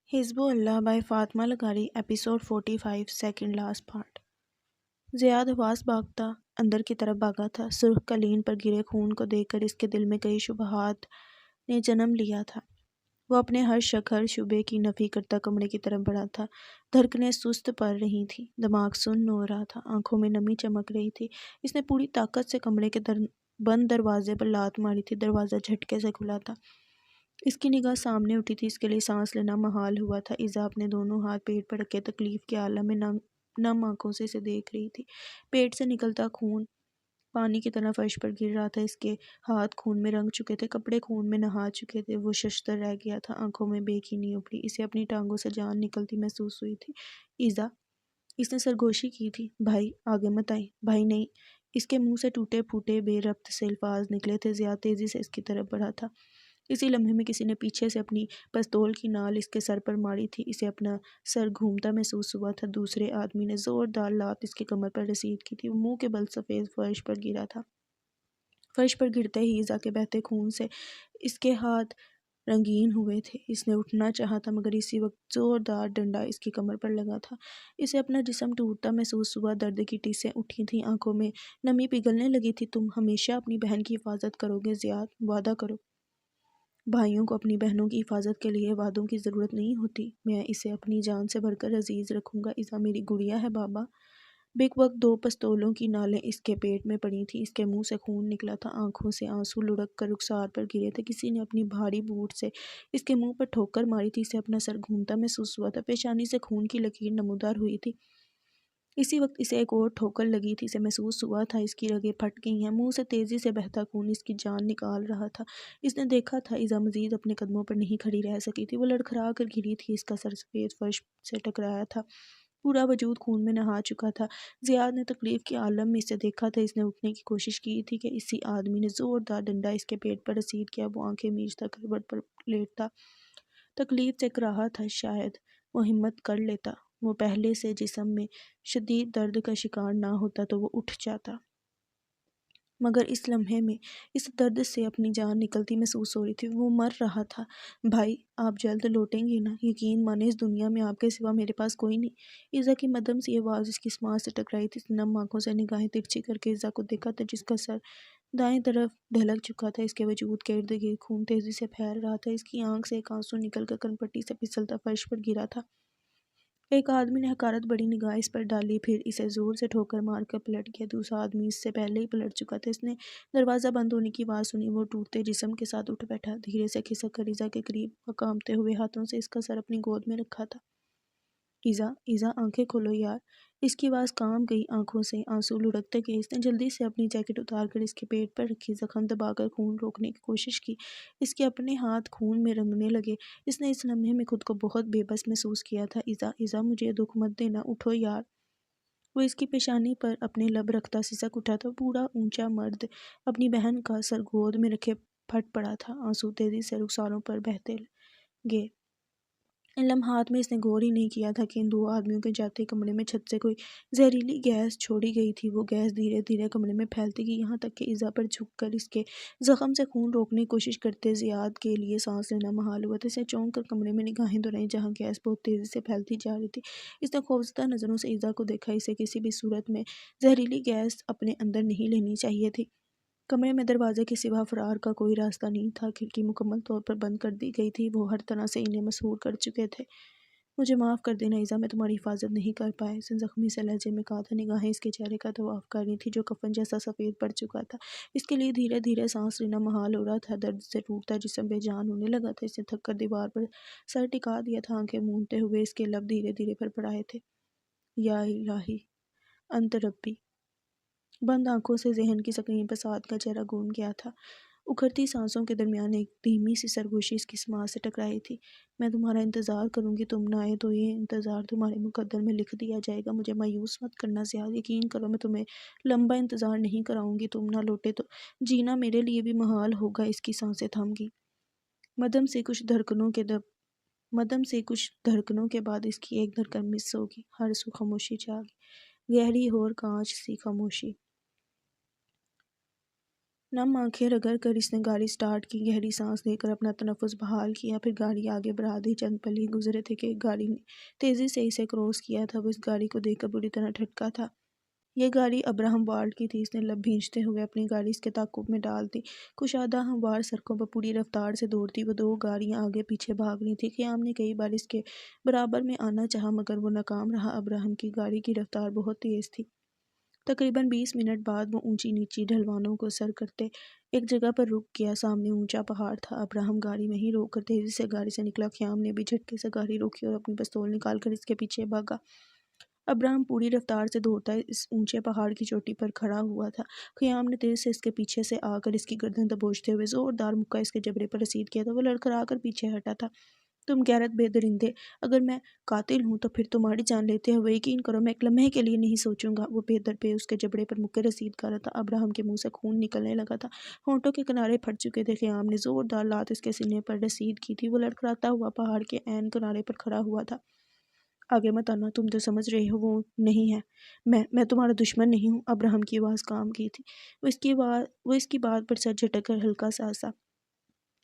حزب اللہ بائی فاطمہ لغاری ایپیسوڈ 45 سیکنڈ لاسٹ پارٹ۔ زیاد حواس باختہ اندر کی طرف بھاگا تھا۔ سرخ قالین پر گرے خون کو دیکھ کر اس کے دل میں کئی شبہات نے جنم لیا تھا۔ وہ اپنے ہر شک ہر شبے کی نفی کرتا کمرے کی طرف بڑھا تھا۔ دھڑکنیں سست پڑ رہی تھیں، دماغ سن ہو رہا تھا، آنکھوں میں نمی چمک رہی تھی۔ اس نے پوری طاقت سے کمرے کے بند دروازے پر لات ماری تھی۔ دروازہ جھٹکے سے کھلا تھا۔ اس کی نگاہ سامنے اٹھی تھی۔ اس کے لیے سانس لینا محال ہوا تھا۔ ایزا اپنے دونوں ہاتھ پیٹ پر رکھے تکلیف کے عالم میں نم آنکھوں سے اسے دیکھ رہی تھی۔ پیٹ سے نکلتا خون پانی کی طرح فرش پر گر رہا تھا۔ اس کے ہاتھ خون میں رنگ چکے تھے، کپڑے خون میں نہا چکے تھے۔ وہ ششدر رہ گیا تھا، آنکھوں میں بے چینی ابھری۔ اسے اپنی ٹانگوں سے جان نکلتی محسوس ہوئی تھی۔ ایزا، اس نے سرگوشی کی تھی۔ بھائی آگے مت آئیں۔ بھائی نہیں۔ اس کے منہ سے ٹوٹے پھوٹے بے ربط سے الفاظ نکلے تھے۔ زیاد تیزی سے اس کی طرف بڑھا تھا۔ اسی لمحے میں کسی نے پیچھے سے اپنی پستول کی نال اس کے سر پر ماری تھی۔ اسے اپنا سر گھومتا محسوس ہوا تھا۔ دوسرے آدمی نے زوردار لات اس کی کمر پر رسید کی تھی۔ وہ منہ کے بل سفید فرش پر گرا تھا۔ فرش پر گرتے ہی ایزا کے بہتے خون سے اس کے ہاتھ رنگین ہوئے تھے۔ اس نے اٹھنا چاہا تھا مگر اسی وقت زوردار ڈنڈا اس کی کمر پر لگا تھا۔ اسے اپنا جسم ٹوٹتا محسوس ہوا۔ درد کی ٹیسیں اٹھی تھیں، آنکھوں میں نمی پگھلنے لگی تھی۔ تم ہمیشہ اپنی بہن کی حفاظت کرو گے زیاد، وعدہ کرو۔ بھائیوں کو اپنی بہنوں کی حفاظت کے لیے وعدوں کی ضرورت نہیں ہوتی۔ میں اسے اپنی جان سے بڑھ کر عزیز رکھوں گا۔ ایزا میری گڑیا ہے بابا۔ بیک وقت دو پستولوں کی نالیں اس کے پیٹ میں پڑی تھیں۔ اس کے منہ سے خون نکلا تھا، آنکھوں سے آنسو لڑک کر رخسار پر گرے تھے۔ کسی نے اپنی بھاری بوٹ سے اس کے منہ پر ٹھوکر ماری تھی۔ اسے اپنا سر گھومتا محسوس ہوا تھا، پیشانی سے خون کی لکیر نمودار ہوئی تھی۔ اسی وقت اسے ایک اور ٹھوکر لگی تھی۔ اسے محسوس ہوا تھا اس کی رگیں پھٹ گئی ہیں۔ منہ سے تیزی سے بہتا خون اس کی جان نکال رہا تھا۔ اس نے دیکھا تھا ایزا مزید اپنے قدموں پر نہیں کھڑی رہ سکی تھی۔ وہ لڑکھڑا کر گری تھی، اس کا سر سفید فرش سے ٹکرایا تھا، پورا وجود خون میں نہا چکا تھا۔ زیاد نے تکلیف کے عالم میں اسے دیکھا تھا۔ اس نے اٹھنے کی کوشش کی تھی کہ اسی آدمی نے زوردار ڈنڈا اس کے پیٹ پر رسید کیا۔ وہ آنکھیں میچتا کروٹ پر لیٹتا تکلیف سے کراہا تھا۔ شاید وہ ہمت کر لیتا، وہ پہلے سے جسم میں شدید درد کا شکار نہ ہوتا تو وہ اٹھ جاتا، مگر اس لمحے میں اس درد سے اپنی جان نکلتی محسوس ہو رہی تھی۔ وہ مر رہا تھا۔ بھائی آپ جلد لوٹیں گے نا؟ یقین مانے اس دنیا میں آپ کے سوا میرے پاس کوئی نہیں۔ ایزا کی مدھم سی آواز اس کی سماعت سے ٹکرائی تھی۔ اس نے نم آنکھوں سے نگاہیں ترچھی کر کے ایزا کو دیکھا تھا، جس کا سر دائیں طرف ڈھلک چکا تھا۔ اس کے وجود کے ارد گرد خون تیزی سے پھیل رہا تھا۔ اس کی آنکھ سے ایک آنسو نکل کر کنپٹی سے پھسلتا فرش پر گرا تھا۔ ایک آدمی نے حقارت بھری نگاہ اس پر ڈالی، پھر اسے زور سے ٹھوکر مار کر پلٹ گیا۔ دوسرا آدمی اس سے پہلے ہی پلٹ چکا تھا۔ اس نے دروازہ بند ہونے کی آواز سنی۔ وہ ٹوٹتے جسم کے ساتھ اٹھ بیٹھا، دھیرے سے کھسک کر ایزا کے قریب کانپتے ہوئے ہاتھوں سے اس کا سر اپنی گود میں رکھا تھا۔ ایزا، ایزا آنکھیں کھولو یار۔ اس کی آواز کانپ گئی، آنکھوں سے آنسو لڑکتے گئے۔ اس نے جلدی سے اپنی جیکٹ اتار کر اس کے پیٹ پر رکھی، زخم دبا کر خون روکنے کی کوشش کی۔ اس کے اپنے ہاتھ خون میں رنگنے لگے۔ اس نے اس لمحے میں خود کو بہت بے بس محسوس کیا تھا۔ ایزا، ایزا مجھے دکھ مت دینا، اٹھو یار۔ وہ اس کی پیشانی پر اپنے لب رکھتا سسک اٹھا تھا۔ بوڑھا اونچا مرد اپنی بہن کا سر گود میں رکھے پھٹ پڑا تھا، آنسو تیزی سے رخساروں پر بہتے گئے۔ ان لمحات میں اس نے غور ہی نہیں کیا تھا کہ ان دو آدمیوں کے جاتے ہی کمرے میں چھت سے کوئی زہریلی گیس چھوڑی گئی تھی۔ وہ گیس دھیرے دھیرے کمرے میں پھیلتی گئی، یہاں تک کہ ایزا پر جھک کر اس کے زخم سے خون روکنے کی کوشش کرتے زیاد کے لیے سانس لینا محال ہوا تھا۔ اس نے چونک کر کمرے میں نگاہیں دورائیں جہاں گیس بہت تیزی سے پھیلتی جا رہی تھی۔ اس نے خوفزدہ نظروں سے ایزا کو دیکھا۔ اسے کسی بھی صورت میں زہریلی گیس اپنے اندر نہیں لینی چاہیے تھی۔ کمرے میں دروازے کے سوا فرار کا کوئی راستہ نہیں تھا۔ کھڑکی مکمل طور پر بند کر دی گئی تھی۔ وہ ہر طرح سے انہیں مسحور کر چکے تھے۔ مجھے معاف کر دینا ایزا، میں تمہاری حفاظت نہیں کر پایا، اس نے زخمی سے لہجے میں کہا تھا۔ نگاہیں اس کے چہرے کا طواف کر رہی تھیں جو کفن جیسا سفید پڑ چکا تھا۔ اس کے لیے دھیرے دھیرے سانس لینا محال ہو رہا تھا۔ درد سے ٹوٹتا جسم بے جان ہونے لگا تھا۔ اس نے تھک کر دیوار پر سر ٹکا دیا تھا، آنکھیں موندتے ہوئے اس کے لب دھیرے دھیرے پھڑپڑائے تھے۔ یا الہی انت ربی۔ بند آنکھوں سے ذہن کی سکرین پر سعد کا چہرہ گونج گیا تھا۔ اکھڑتی سانسوں کے درمیان ایک دھیمی سی سرگوشی اس کی سماعت سے ٹکرائی تھی۔ میں تمہارا انتظار کروں گی، تم نہ آئے تو یہ انتظار تمہارے مقدر میں لکھ دیا جائے گا۔ مجھے مایوس مت کرنا زیاد، یقین کرو میں تمہیں لمبا انتظار نہیں کراؤں گی۔ تم نہ لوٹے تو جینا میرے لیے بھی محال ہوگا۔ اس کی سانسیں تھم گئیں۔ مدھم سے کچھ دھڑکنوں کے بعد اس کی ایک دھڑکن مس ہو گئی۔ ہر سو خاموشی چھا گئی، گہری اور کانچ سی خاموشی۔ نم آنکھیں رگڑ کر اس نے گاڑی سٹارٹ کی، گہری سانس لے کر اپنا تنفس بحال کیا، پھر گاڑی آگے بڑھا دی۔ چند پل ہی گزرے تھے کہ گاڑی نے تیزی سے اسے کراس کیا تھا۔ وہ اس گاڑی کو دیکھ کر بری طرح ٹھٹکا تھا۔ یہ گاڑی ابراہم والڈ کی تھی۔ اس نے لب بھینچتے ہوئے اپنی گاڑی اس کے تعاقب میں ڈال دی۔ کشادہ ہموار سڑکوں پر پوری رفتار سے دوڑتی وہ دو گاڑیاں آگے پیچھے بھاگ رہی تھیں۔ قیام نے کئی بار اس کے برابر میں آنا چاہا مگر وہ ناکام رہا۔ ابراہم کی گاڑی کی رفتار بہت تیز تھی۔ تقریباً 20 منٹ بعد وہ اونچی نیچی ڈھلوانوں کو سر کرتے ایک جگہ پر رک گیا۔ سامنے اونچا پہاڑ تھا۔ ابراہم گاڑی وہیں روک کر تیزی سے گاڑی سے نکلا۔ قیام نے بھی جھٹکے سے گاڑی روکی اور اپنی پستول نکال کر اس کے پیچھے بھاگا۔ ابراہم پوری رفتار سے دوڑتا اس اونچے پہاڑ کی چوٹی پر کھڑا ہوا تھا۔ قیام نے تیزی سے اس کے پیچھے سے آ کر اس کی گردن دبوچتے ہوئے زوردار مکہ اس کے جبڑے پر رسید کیا تھا۔ وہ لڑکھڑا کر پیچھے ہٹا تھا۔ تم غیرت بے درندے، اگر میں قاتل ہوں تو پھر تمہاری جان لیتے ہوئے یقین کرو میں ایک لمحے کے لیے نہیں سوچوں گا۔ وہ بے در پہ اس کے جبڑے پر مکے رسید کر رہا تھا۔ ابراہم کے منہ سے خون نکلنے لگا تھا۔ ہونٹوں کے کنارے پھٹ چکے تھے۔ قیام نے زوردار لات اس کے سینے پر رسید کی تھی۔ وہ لڑکھڑاتا ہوا پہاڑ کے عین کنارے پر کھڑا ہوا تھا۔ آگے مت آنا، تم تو سمجھ رہے ہو وہ نہیں ہے، میں تمہارا دشمن نہیں ہوں۔ ابراہم کی آواز کام کی تھی۔ وہ اس کی بات پر سر جھٹک کر ہلکا سا ہنسا۔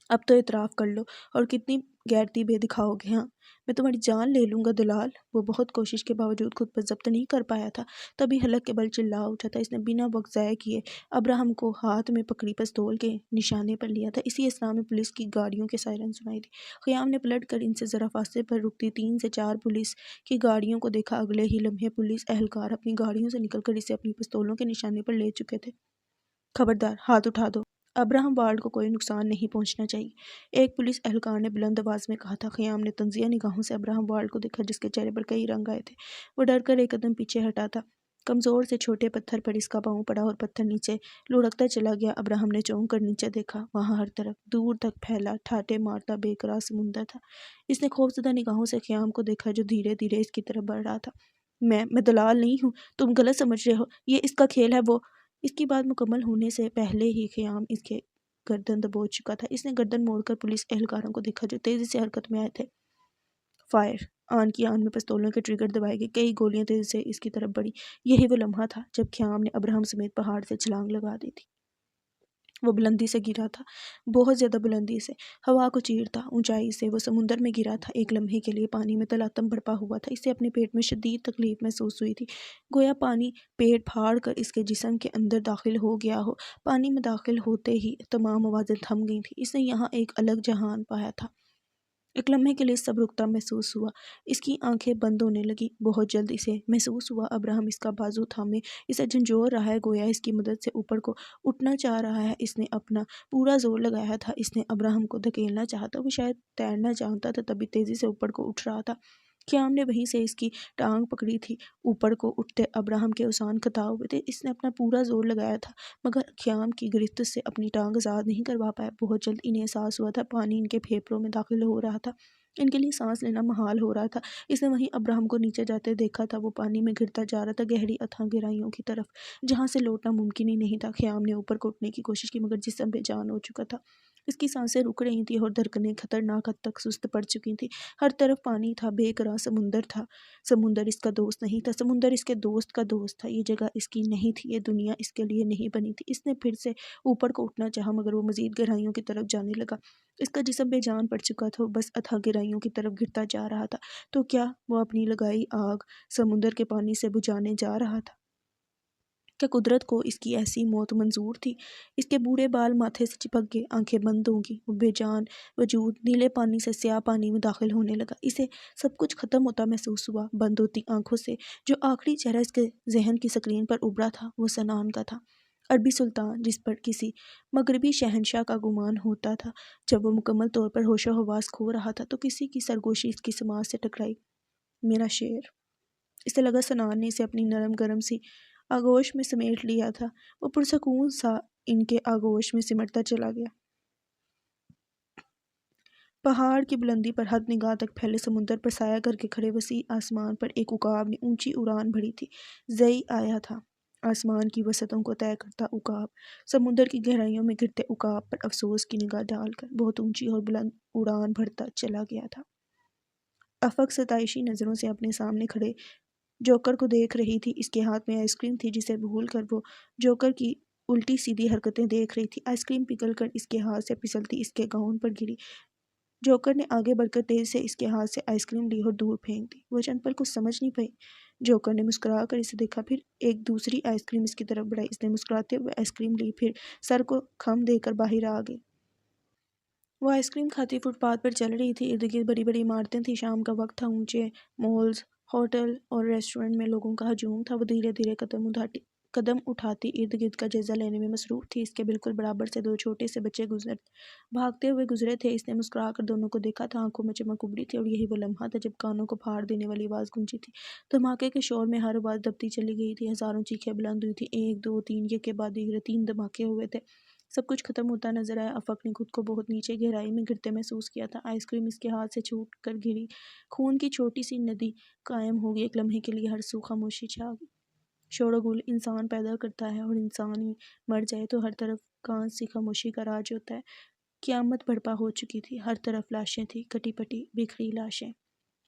اب تو اعتراف کر لو، اور کتنی غیرتی بے دکھاؤ گے؟ ہاں، میں تمہاری جان لے لوں گا دلال۔ وہ بہت کوشش کے باوجود خود پر ضبط نہیں کر پایا تھا۔ تبھی حلق کے بل چلا اٹھا تھا۔ اس نے بنا وقت ضائع کیے ابراہم کو ہاتھ میں پکڑی پستول کے نشانے پر لیا تھا۔ اسی اثنا میں پولیس کی گاڑیوں کے سائرن سنائی دی۔ قیام نے پلٹ کر ان سے ذرا فاصلے پر رکتی 3 سے 4 پولیس کی گاڑیوں کو دیکھا۔ اگلے ہی لمحے پولیس اہلکار اپنی گاڑیوں سے نکل کر اسے اپنی پستولوں کے نشانے پر لے چکے تھے۔ خبردار، ہاتھ اٹھا دو، ابراہم والڈ کو کوئی نقصان نہیں پہنچنا چاہیے، ایک پولیس اہلکار نے بلند آواز میں کہا تھا۔ قیام نے طنزیہ نگاہوں سے ابراہم والڈ کو دیکھا جس کے چہرے پر کئی رنگ آئے تھے۔ وہ ڈر کر ایک قدم پیچھے ہٹا تھا۔ کمزور سے چھوٹے پتھر پر اس کا پاؤں پڑا اور پتھر نیچے لڑھکتا چلا گیا۔ ابراہم نے چونک کر نیچے دیکھا۔ وہاں ہر طرف دور تک پھیلا ٹھاٹھے مارتا بے قرار سمندر تھا۔ اس نے خوفزدہ نگاہوں سے قیام کو دیکھا جو دھیرے دھیرے اس کی طرف بڑھ رہا تھا۔ میں دلال نہیں ہوں، تم غلط سمجھ رہے ہو، یہ اس کا کھیل ہے۔ وہ اس کی بات مکمل ہونے سے پہلے ہی قیام اس کے گردن دبوچ چکا تھا۔ اس نے گردن موڑ کر پولیس اہلکاروں کو دیکھا جو تیزی سے حرکت میں آئے تھے۔ فائر! آن کی آن میں پستولوں کے ٹریگر دبائے گئے۔ کئی گولیاں تیزی سے اس کی طرف بڑھی۔ یہی وہ لمحہ تھا جب قیام نے ابراہم سمیت پہاڑ سے چھلانگ لگا دی تھی۔ وہ بلندی سے گرا تھا، بہت زیادہ بلندی سے، ہوا کو چیرتا، اونچائی سے۔ وہ سمندر میں گرا تھا۔ ایک لمحے کے لیے پانی میں تلاطم برپا ہوا تھا۔ اسے اپنے پیٹ میں شدید تکلیف محسوس ہوئی تھی، گویا پانی پیٹ پھاڑ کر اس کے جسم کے اندر داخل ہو گیا ہو۔ پانی میں داخل ہوتے ہی تمام آوازیں تھم گئی تھیں۔ اس نے یہاں ایک الگ جہان پایا تھا۔ ایک لمحے کے لیے سب رکتا محسوس ہوا۔ اس کی آنکھیں بند ہونے لگیں۔ بہت جلد اسے محسوس ہوا ابراہم اس کا بازو تھامے اسے جھنجھوڑ رہا ہے، گویا اس کی مدد سے اوپر کو اٹھنا چاہ رہا ہے۔ اس نے اپنا پورا زور لگایا تھا۔ اس نے ابراہم کو دھکیلنا چاہا تھا۔ وہ شاید تیرنا جانتا تھا تبھی تیزی سے اوپر کو اٹھ رہا تھا۔ قیام نے وہیں سے اس کی ٹانگ پکڑی تھی۔ اوپر کو اٹھتے ابراہم کے اوسان کھتا ہوئے تھے۔ اس نے اپنا پورا زور لگایا تھا مگر قیام کی گرفت سے اپنی ٹانگ آزاد نہیں کروا پایا۔ بہت جلد انہیں احساس ہوا تھا پانی ان کے پھیپھڑوں میں داخل ہو رہا تھا۔ ان کے لیے سانس لینا محال ہو رہا تھا۔ اس نے وہیں ابراہم کو نیچے جاتے دیکھا تھا۔ وہ پانی میں گرتا جا رہا تھا، گہری اتھاہ گہرائیوں کی طرف جہاں سے لوٹنا ممکن ہی نہیں تھا۔ قیام نے اوپر کو اٹھنے کی کوشش کی مگر جسم بے جان ہو چکا تھا۔ اس کی سانسیں رک رہی تھیں اور دھڑکنیں خطرناک حد تک سست پڑ چکی تھیں۔ ہر طرف پانی تھا، بے قرار سمندر تھا۔ سمندر اس کا دوست نہیں تھا، سمندر اس کے دوست کا دوست تھا۔ یہ جگہ اس کی نہیں تھی، یہ دنیا اس کے لیے نہیں بنی تھی۔ اس نے پھر سے اوپر کو اٹھنا چاہا مگر وہ مزید گہرائیوں کی طرف جانے لگا۔ اس کا جسم بے جان پڑ چکا تھا، وہ بس اتھاہ گہرائیوں کی طرف گرتا جا رہا تھا۔ تو کیا وہ اپنی لگائی آگ سمندر کے پانی سے بجھانے جا رہا تھا؟ کیا قدرت کو اس کی ایسی موت منظور تھی؟ اس کے بوڑھے بال ماتھے سے چپک گئے، آنکھیں بند ہو گئیں۔ وہ بے جان وجود نیلے پانی سے سیاہ پانی میں داخل ہونے لگا۔ اسے سب کچھ ختم ہوتا محسوس ہوا۔ بند ہوتی آنکھوں سے جو آخری چہرہ اس کے ذہن کی سکرین پر ابھرا تھا وہ سنان کا تھا، عربی سلطان جس پر کسی مغربی شہنشاہ کا گمان ہوتا تھا۔ جب وہ مکمل طور پر ہوش و حواس کھو رہا تھا تو کسی کی سرگوشی اس کی سماعت سے ٹکرائی۔ میرا شعر! اسے لگا سنان نے اسے اپنی نرم گرم سی آغوش میں سمیٹ لیا تھا۔ وہ پرسکون سا ان کے آغوش میں سمٹتا چلا گیا۔ پہاڑ کی بلندی پر حد نگاہ تک پھیلے سمندر پر سایہ کر کے کھڑے وسیع آسمان پر ایک عقاب نے اونچی اڑان بھری تھی۔ زئی آیا تھا، آسمان کی وسعتوں کو طے کرتا عقاب، سمندر کی گہرائیوں میں گرتے عقاب پر افسوس کی نگاہ ڈال کر بہت اونچی اور بلند اڑان بھرتا چلا گیا تھا۔ افق ستائشی نظروں سے اپنے سامنے کھڑے جوکر کو دیکھ رہی تھی۔ اس کے ہاتھ میں آئس کریم تھی جسے بھول کر وہ جوکر کی الٹی سیدھی حرکتیں دیکھ رہی تھی۔ آئس کریم پگھل کر اس کے ہاتھ سے پھسلتی اس کے گاؤن پر گری۔ جوکر نے آگے بڑھ کر تیز سے اس کے ہاتھ سے آئس کریم لی اور دور پھینک دی۔ وہ چند پل کچھ سمجھ نہیں پائی۔ جوکر نے مسکرا کر اسے دیکھا، پھر ایک دوسری آئس کریم اس کی طرف بڑھائی۔ اس نے مسکراتے ہوئے آئس کریم لی، پھر سر کو خم دے کر باہر آ گئی۔ وہ آئس کریم کھاتی فٹ پاتھ پر چل رہی تھی۔ ارد گرد بڑی بڑی عمارتیں تھیں، شام کا وقت تھا، اونچے مالز، ہوٹل اور ریسٹورنٹ میں لوگوں کا ہجوم تھا۔ وہ دھیرے دھیرے قدم اٹھاتی ارد گرد کا جائزہ لینے میں مصروف تھی۔ اس کے بالکل برابر سے دو چھوٹے سے بچے بھاگتے ہوئے گزرے تھے۔ اس نے مسکرا کر دونوں کو دیکھا تھا، آنکھوں میں چمک ابھری تھی، اور یہی وہ لمحہ تھا جب کانوں کو پھاڑ دینے والی آواز گونجی تھی۔ دھماکے کے شور میں ہر آواز دبتی چلی گئی تھی، ہزاروں چیخیں بلند ہوئی تھیں، ایک دو تین، یک کے بعد دیگرے 3 دھماکے ہوئے تھے۔ سب کچھ ختم ہوتا نظر آیا۔ آفاق نے خود کو بہت نیچے گہرائی میں گرتے محسوس کیا تھا۔ آئس کریم اس کے ہاتھ سے چھوٹ کر گری، خون کی چھوٹی سی ندی قائم ہو گئی۔ ایک لمحے کے لیے ہر سو خاموشی چھا گئی۔ شور و گل انسان پیدا کرتا ہے، اور انسان ہی مر جائے تو ہر طرف کانس سی خاموشی کا راج ہوتا ہے۔ قیامت برپا ہو چکی تھی، ہر طرف لاشیں تھیں، کٹی پٹی بکھری لاشیں۔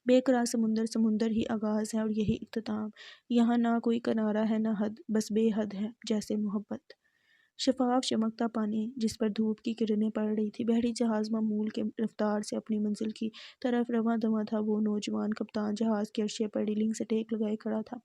بے قرار سمندر، سمندر ہی آغاز ہے اور یہی اختتام۔ یہاں نہ کوئی کنارہ ہے نہ حد، بس بے حد ہے، جیسے محبت۔ شفاف چمکتا پانی جس پر دھوپ کی کرنیں پڑ رہی تھی، بحری جہاز معمول کے رفتار سے اپنی منزل کی طرف رواں دواں تھا۔ وہ نوجوان کپتان جہاز کے عرصے پر ریلنگ سے ٹیک لگائے کھڑا تھا۔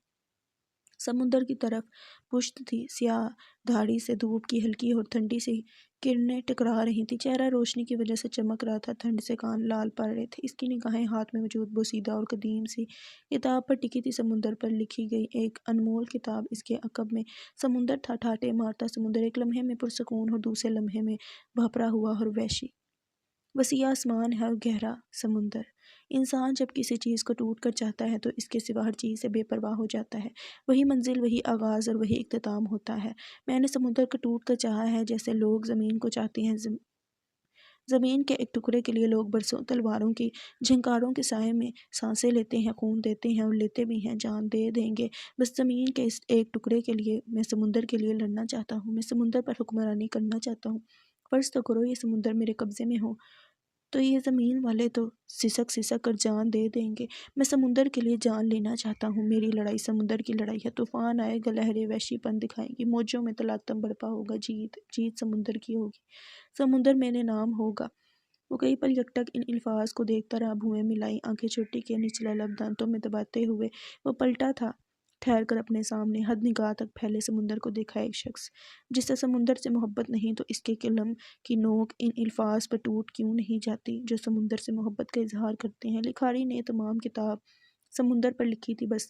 سمندر کی طرف پشت تھی، سیاہ دھاڑی سے دھوپ کی ہلکی اور ٹھنڈی سی کرنیں ٹکرا رہی تھیں۔ چہرہ روشنی کی وجہ سے چمک رہا تھا، ٹھنڈ سے کان لال پڑ رہے تھے۔ اس کی نگاہیں ہاتھ میں موجود بوسیدہ اور قدیم سی کتاب پر ٹکی تھی، سمندر پر لکھی گئی ایک انمول کتاب۔ اس کے عقب میں سمندر تھا، ٹھاٹھے مارتا سمندر، ایک لمحے میں پرسکون اور دوسرے لمحے میں بھپرا ہوا اور وحشی۔ وسیع آسمان ہے اور گہرا سمندر۔ انسان جب کسی چیز کو ٹوٹ کر چاہتا ہے تو اس کے سوا ہر چیز سے بے پرواہ ہو جاتا ہے۔ وہی منزل، وہی آغاز اور وہی اختتام ہوتا ہے۔ میں نے سمندر کو ٹوٹ کر چاہا ہے، جیسے لوگ زمین کو چاہتے ہیں۔ زمین کے ایک ٹکڑے کے لیے لوگ برسوں تلواروں کی جھنکاروں کے سائے میں سانسیں لیتے ہیں، خون دیتے ہیں اور لیتے بھی ہیں، جان دے دیں گے، بس زمین کے اس ایک ٹکڑے کے لیے۔ میں سمندر کے لیے لڑنا چاہتا ہوں، میں سمندر پر حکمرانی کرنا چاہتا ہوں۔ فرض تو کرو یہ سمندر میرے قبضے میں ہو، تو یہ زمین والے تو سسک سسک کر جان دے دیں گے۔ میں سمندر کے لیے جان لینا چاہتا ہوں۔ میری لڑائی سمندر کی لڑائی ہے۔ طوفان آئے گا، لہریں وحشی پن دکھائیں گی، موجوں میں تلاطم برپا ہوگا، جیت سمندر کی ہوگی، سمندر میرے نام ہوگا۔ وہ کئی پل یکٹک ان الفاظ کو دیکھتا رہا، بھویں ملائی، آنکھیں چھٹی کیے، نچلا لب دانتوں میں دباتے ہوئے وہ پلٹا تھا، ٹھہر کر اپنے سامنے حد نگاہ تک پھیلے سمندر کو دیکھا۔ ایک شخص جسے سمندر سے محبت نہیں تو اس کے قلم کی نوک ان الفاظ پر ٹوٹ کیوں نہیں جاتی جو سمندر سے محبت کا اظہار کرتے ہیں۔ لکھاری نے تمام کتاب سمندر پر لکھی تھی، بس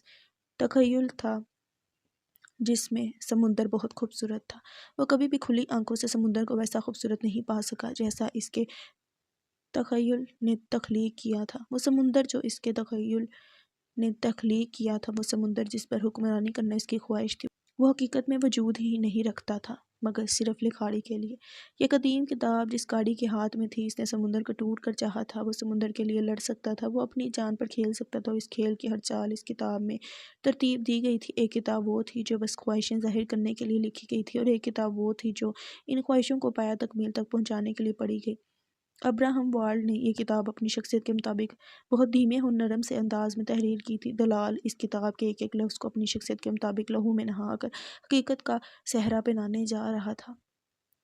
تخیل تھا جس میں سمندر بہت خوبصورت تھا۔ وہ کبھی بھی کھلی آنکھوں سے سمندر کو ویسا خوبصورت نہیں پا سکا جیسا اس کے تخیل نے تخلیق کیا تھا۔ وہ سمندر جو اس کے تخیل نے تخلیق کیا تھا، وہ سمندر جس پر حکمرانی کرنا اس کی خواہش تھی، وہ حقیقت میں وجود ہی نہیں رکھتا تھا مگر صرف لکھاری کے لیے۔ یہ قدیم کتاب جس گاڑی کے ہاتھ میں تھی، اس نے سمندر کو ٹوٹ کر چاہا تھا۔ وہ سمندر کے لیے لڑ سکتا تھا، وہ اپنی جان پر کھیل سکتا تھا، اور اس کھیل کی ہر چال اس کتاب میں ترتیب دی گئی تھی۔ ایک کتاب وہ تھی جو بس خواہشیں ظاہر کرنے کے لیے لکھی گئی تھی، اور ایک کتاب وہ تھی جو ان خواہشوں کو پایہ تکمیل تک پہنچانے کے لیے پڑھی گئی۔ ابراہم والڈ نے یہ کتاب اپنی شخصیت کے مطابق بہت دھیمے اور نرم سے انداز میں تحریر کی تھی۔ دلال اس کتاب کے ایک ایک لفظ کو اپنی شخصیت کے مطابق لہو میں نہا کر حقیقت کا صحرا پہنانے جا رہا تھا۔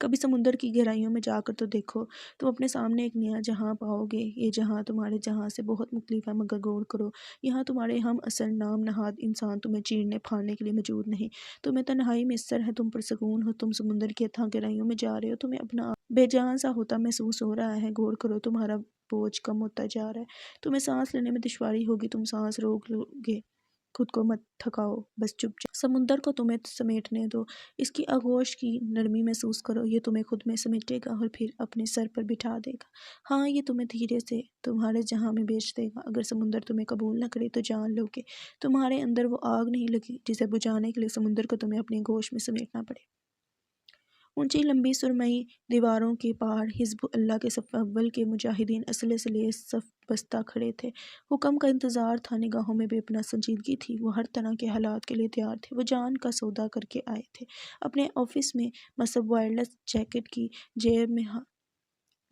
کبھی سمندر کی گہرائیوں میں جا کر تو دیکھو، تم اپنے سامنے ایک نیا جہاں پاؤ گے۔ یہ جہاں تمہارے جہاں سے بہت مختلف ہے، مگر غور کرو، یہاں تمہارے ہم عصر نام نہاد انسان تمہیں چیرنے پھاڑنے کے لیے موجود نہیں۔ تمہیں تنہائی میسر ہے، تم پرسکون ہو، تم سمندر کی اتھاہ گہرائیوں میں جا رہے ہو، تمہیں اپنا آپ بے جان سا ہوتا محسوس ہو رہا ہے۔ غور کرو، تمہارا بوجھ کم ہوتا جا رہا ہے، تمہیں سانس لینے میں دشواری ہوگی، تم سانس روک لو گے۔ خود کو مت تھکاؤ، بس چپ چاپ سمندر کو تمہیں سمیٹنے دو، اس کی آغوش کی نرمی محسوس کرو۔ یہ تمہیں خود میں سمیٹے گا اور پھر اپنے سر پر بٹھا دے گا۔ ہاں، یہ تمہیں دھیرے سے تمہارے جہاں میں بیچ دے گا۔ اگر سمندر تمہیں قبول نہ کرے تو جان لو کہ تمہارے اندر وہ آگ نہیں لگی جسے بجھانے کے لیے سمندر کو تمہیں اپنی گوش میں سمیٹنا پڑے۔ اونچی لمبی سرمئی دیواروں کے پار حزب اللہ کے صف اول کے مجاہدین اسلحے سے لیس صف بستہ کھڑے تھے۔ حکم کا انتظار تھا، نگاہوں میں بے پناہ سنجیدگی تھی۔ وہ ہر طرح کے حالات کے لیے تیار تھے۔ وہ جان کا سودا کر کے آئے تھے۔ اپنے آفس میں مصب وائرلیس جیکٹ کی جیب میں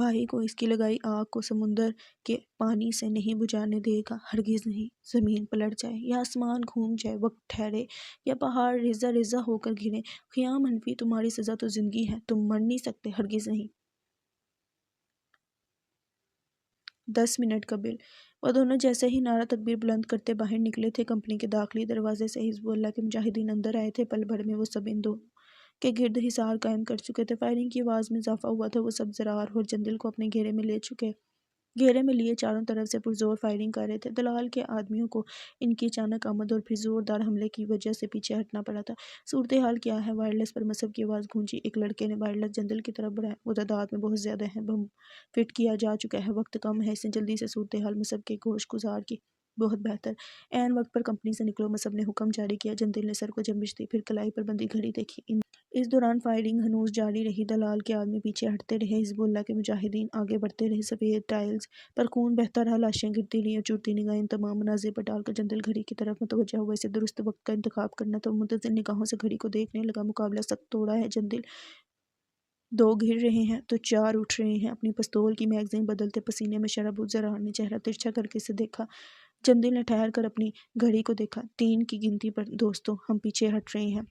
بھائی کو اس کی لگائی آگ کو سمندر کے پانی سے نہیں بجھانے دے گا، ہرگز نہیں۔ زمین پلٹ جائے یا آسمان گھوم جائے، وقت ٹھہرے یا پہاڑ ریزہ ریزہ ہو کر گرے، خیام حنفی تمہاری سزا تو زندگی ہے، تم مر نہیں سکتے، ہرگز نہیں۔ 10 منٹ کا بل۔ وہ دونوں جیسے ہی نعرہ تکبیر بلند کرتے باہر نکلے تھے، کمپنی کے داخلی دروازے سے حزب اللہ کے مجاہدین اندر آئے تھے۔ پل بھر میں وہ سب ان دونوں کے گرد حصار قائم کر چکے تھے۔ فائرنگ کی آواز میں اضافہ ہوا تھا۔ وہ سب زرار اور جندل کو اپنے گھیرے میں لیے چاروں طرف سے پرزور فائرنگ کر رہے تھے۔ دلال کے آدمیوں کو ان کی اچانک آمد اور پھر زوردار حملے کی وجہ سے پیچھے ہٹنا پڑا تھا۔ صورتحال کیا ہے؟ وائرلیس پر مصب کی آواز گونجی۔ ایک لڑکے نے وائرلیس جندل کی طرف بڑھایا۔ وہ تعداد میں بہت زیادہ ہے، بم فٹ کیا جا چکا ہے، وقت کم ہے، اس نے جلدی سے صورتحال مصب کے گوش گزار کی۔ بہت بہتر، عین وقت پر کمپنی سے نکلو، مصب نے حکم جاری کیا۔ جندل نے سر کو جنبش دی، پھر کلائی پر بندھی گھڑی دیکھی۔ اس دوران فائرنگ ہنوز جاری رہی۔ دلال کے آدمی پیچھے ہٹتے رہے، حزب اللہ کے مجاہدین آگے بڑھتے رہے۔ سفید ٹائلز پر خون بہتا رہا، لاشیں گرتی رہیں اور چورتی نگاہیں ان تمام مناظر پر ڈال کر جندل گھڑی کی طرف متوجہ ہوا۔ اسے درست وقت کا انتخاب کرنا تھا۔ وہ منتظر نگاہوں سے گھڑی کو دیکھنے لگا۔ مقابلہ سخت توڑا ہے، جندل 2 گر رہے ہیں تو 4 اٹھ رہے ہیں۔ اپنی پستول کی میگزین بدلتے پسینے میں شرابور زرار نے چہرہ ترچھا کر کے اسے دیکھا۔ جندل نے ٹھہر کر اپنی گھڑی کو دیکھا۔ 3 کی گنتی پر دوستو، ہم پیچھے ہٹ رہے ہیں،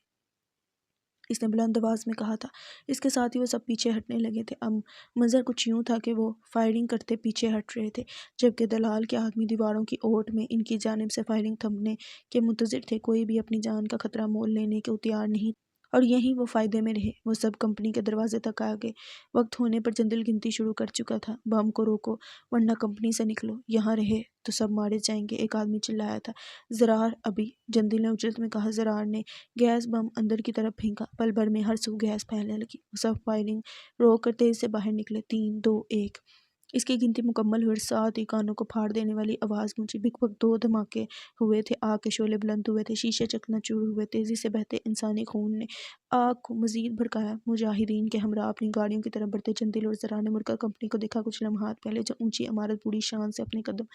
اس نے بلند آواز میں کہا تھا۔ اس کے ساتھ ہی وہ سب پیچھے ہٹنے لگے تھے۔ اب منظر کچھ یوں تھا کہ وہ فائرنگ کرتے پیچھے ہٹ رہے تھے، جبکہ دلال کے آدمی دیواروں کی اوٹ میں ان کی جانب سے فائرنگ تھمنے کے منتظر تھے۔ کوئی بھی اپنی جان کا خطرہ مول لینے کو تیار نہیں تھا، اور یہیں وہ فائدے میں رہے۔ وہ سب کمپنی کے دروازے تک آ گئے۔ وقت ہونے پر جندل گنتی شروع کر چکا تھا۔ بم کو روکو ورنہ کمپنی سے نکلو، یہاں رہے تو سب مارے جائیں گے، ایک آدمی چلایا تھا۔ زرار ابھی، جندل نے اجلت میں کہا۔ زرار نے گیس بم اندر کی طرف پھینکا۔ پل بھر میں ہر سو گیس پھیلنے لگی۔ وہ سب فائرنگ روک کر تیز سے باہر نکلے۔ 3 2 1 اس کی گنتی مکمل ہوئی اور ساتھ ہی کانوں کو پھاڑ دینے والی آواز گونجی۔ بھک بھک 2 دھماکے ہوئے تھے، آگ کے شعلے بلند ہوئے تھے، شیشے چکنا چور ہوئے۔ تیزی سے بہتے انسانی خون نے آگ کو مزید بھڑکایا۔ مجاہدین کے ہمراہ اپنی گاڑیوں کی طرف بڑھتے جندل اور زرار نے مڑ کر کمپنی کو دیکھا۔ کچھ لمحات پہلے جو اونچی عمارت پوری شان سے اپنے قدم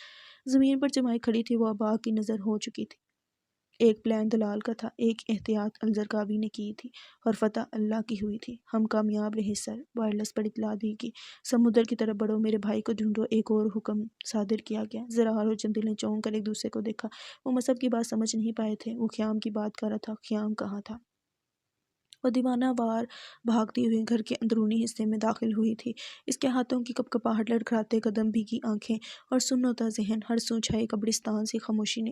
زمین پر جمائے کھڑی تھی، وہ اب آگ کی نذر ہو چکی تھی۔ ایک پلان دلال کا تھا، ایک احتیاط الزرقاوی نے کی تھی، اور فتح اللہ کی ہوئی تھی۔ ہم کامیاب رہے سر، وائرلیس پر اطلاع دی گئی۔ سمندر کی طرف بڑھو، میرے بھائی کو ڈھونڈو۔ ایک اور حکم صادر کیا گیا۔ زرار اور جندل نے چونک کر ایک دوسرے کو دیکھا۔ وہ مصب کی بات سمجھ نہیں پائے تھے۔ وہ خیام کی بات کر رہا تھا، خیام کہاں تھا؟ وہ دیوانہ وار بھاگتی ہوئی گھر کے اندرونی حصے میں داخل ہوئی تھی۔ اس کے ہاتھوں کی کپکپاہٹ، لڑکھڑاتے قدم، بھیگی آنکھیں اور سنوتا ذہن، ہر سو چھائی قبرستان سی خاموشی نے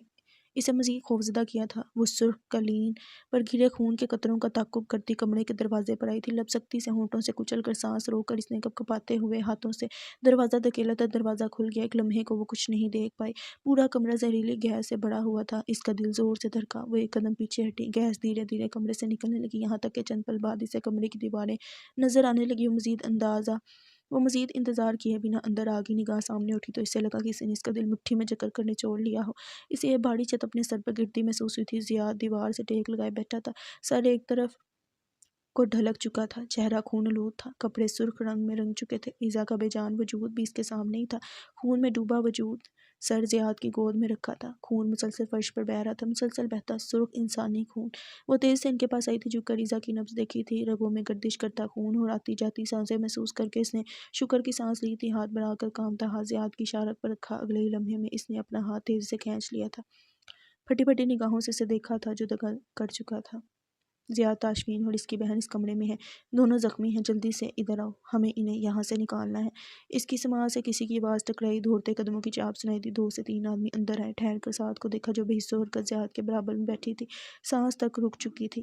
اسے مزید خوفزدہ کیا تھا۔ وہ سرخ قالین پر گرے خون کے قطروں کا تعاقب کرتی کمرے کے دروازے پر آئی تھی۔ لبسکتی سے ہونٹوں سے کچل کر سانس روک کر اس نے کپکپاتے ہوئے ہاتھوں سے دروازہ دھکیلا تو دروازہ کھل گیا۔ ایک لمحے کو وہ کچھ نہیں دیکھ پائی۔ پورا کمرہ زہریلی گیس سے بھرا ہوا تھا۔ اس کا دل زور سے دھڑکا۔ وہ ایک قدم پیچھے ہٹی۔ گیس دھیرے دھیرے کمرے سے نکلنے لگی، یہاں تک کہ چند پل بعد اسے کمرے کی دیواریں نظر آنے لگیں۔ وہ مزید انتظار کیے بنا اندر آ گئی۔ نگاہ سامنے اٹھی تو اسے لگا کہ کسی نے اس کا دل مٹھی میں جکڑ کر نچوڑ لیا ہو۔ اسے یہ بھاری چھت اپنے سر پر گرتی محسوس ہوئی تھی۔ زیاد دیوار سے ٹیک لگائے بیٹھا تھا، سر ایک طرف کو ڈھلک چکا تھا، چہرہ خون آلود تھا، کپڑے سرخ رنگ میں رنگ چکے تھے۔ ایذا کا بے جان وجود بھی اس کے سامنے ہی تھا، خون میں ڈوبا وجود، سر زیاد کی گود میں رکھا تھا۔ خون مسلسل فرش پر بہہ رہا تھا، مسلسل بہتا، سرخ انسانی خون۔ وہ تیزی سے ان کے پاس آئی تھی، جھک کر ایذا کی نبض دیکھی تھی، رگوں میں گردش کرتا خون اور آتی جاتی سانسیں محسوس کر کے اس نے شکر کی سانس لی تھی۔ ہاتھ بڑھا کر کامتا ہاتھ زیاد کی شارک پر رکھا۔ اگلے ہی لمحے میں اس نے اپنا ہاتھ تیزی سے کھینچ لیا تھا، پھٹی پھٹی نگاہوں سے اسے دیکھا تھا جو دگا کر چکا تھا۔ زیاد، تاشفین اور اس کی بہن اس کمرے میں ہیں، دونوں زخمی ہیں، جلدی سے ادھر آؤ، ہمیں انہیں یہاں سے نکالنا ہے۔ اس کی سماعت سے کسی کی آواز ٹکرائی، دھوڑتے قدموں کی چاپ سنائی دی۔ 2 سے 3 آدمی اندر آئے۔ ٹھہر کر سعد کو دیکھا جو بے حس و حرکت زیاد کے برابر میں بیٹھی تھی، سانس تک رک چکی تھی۔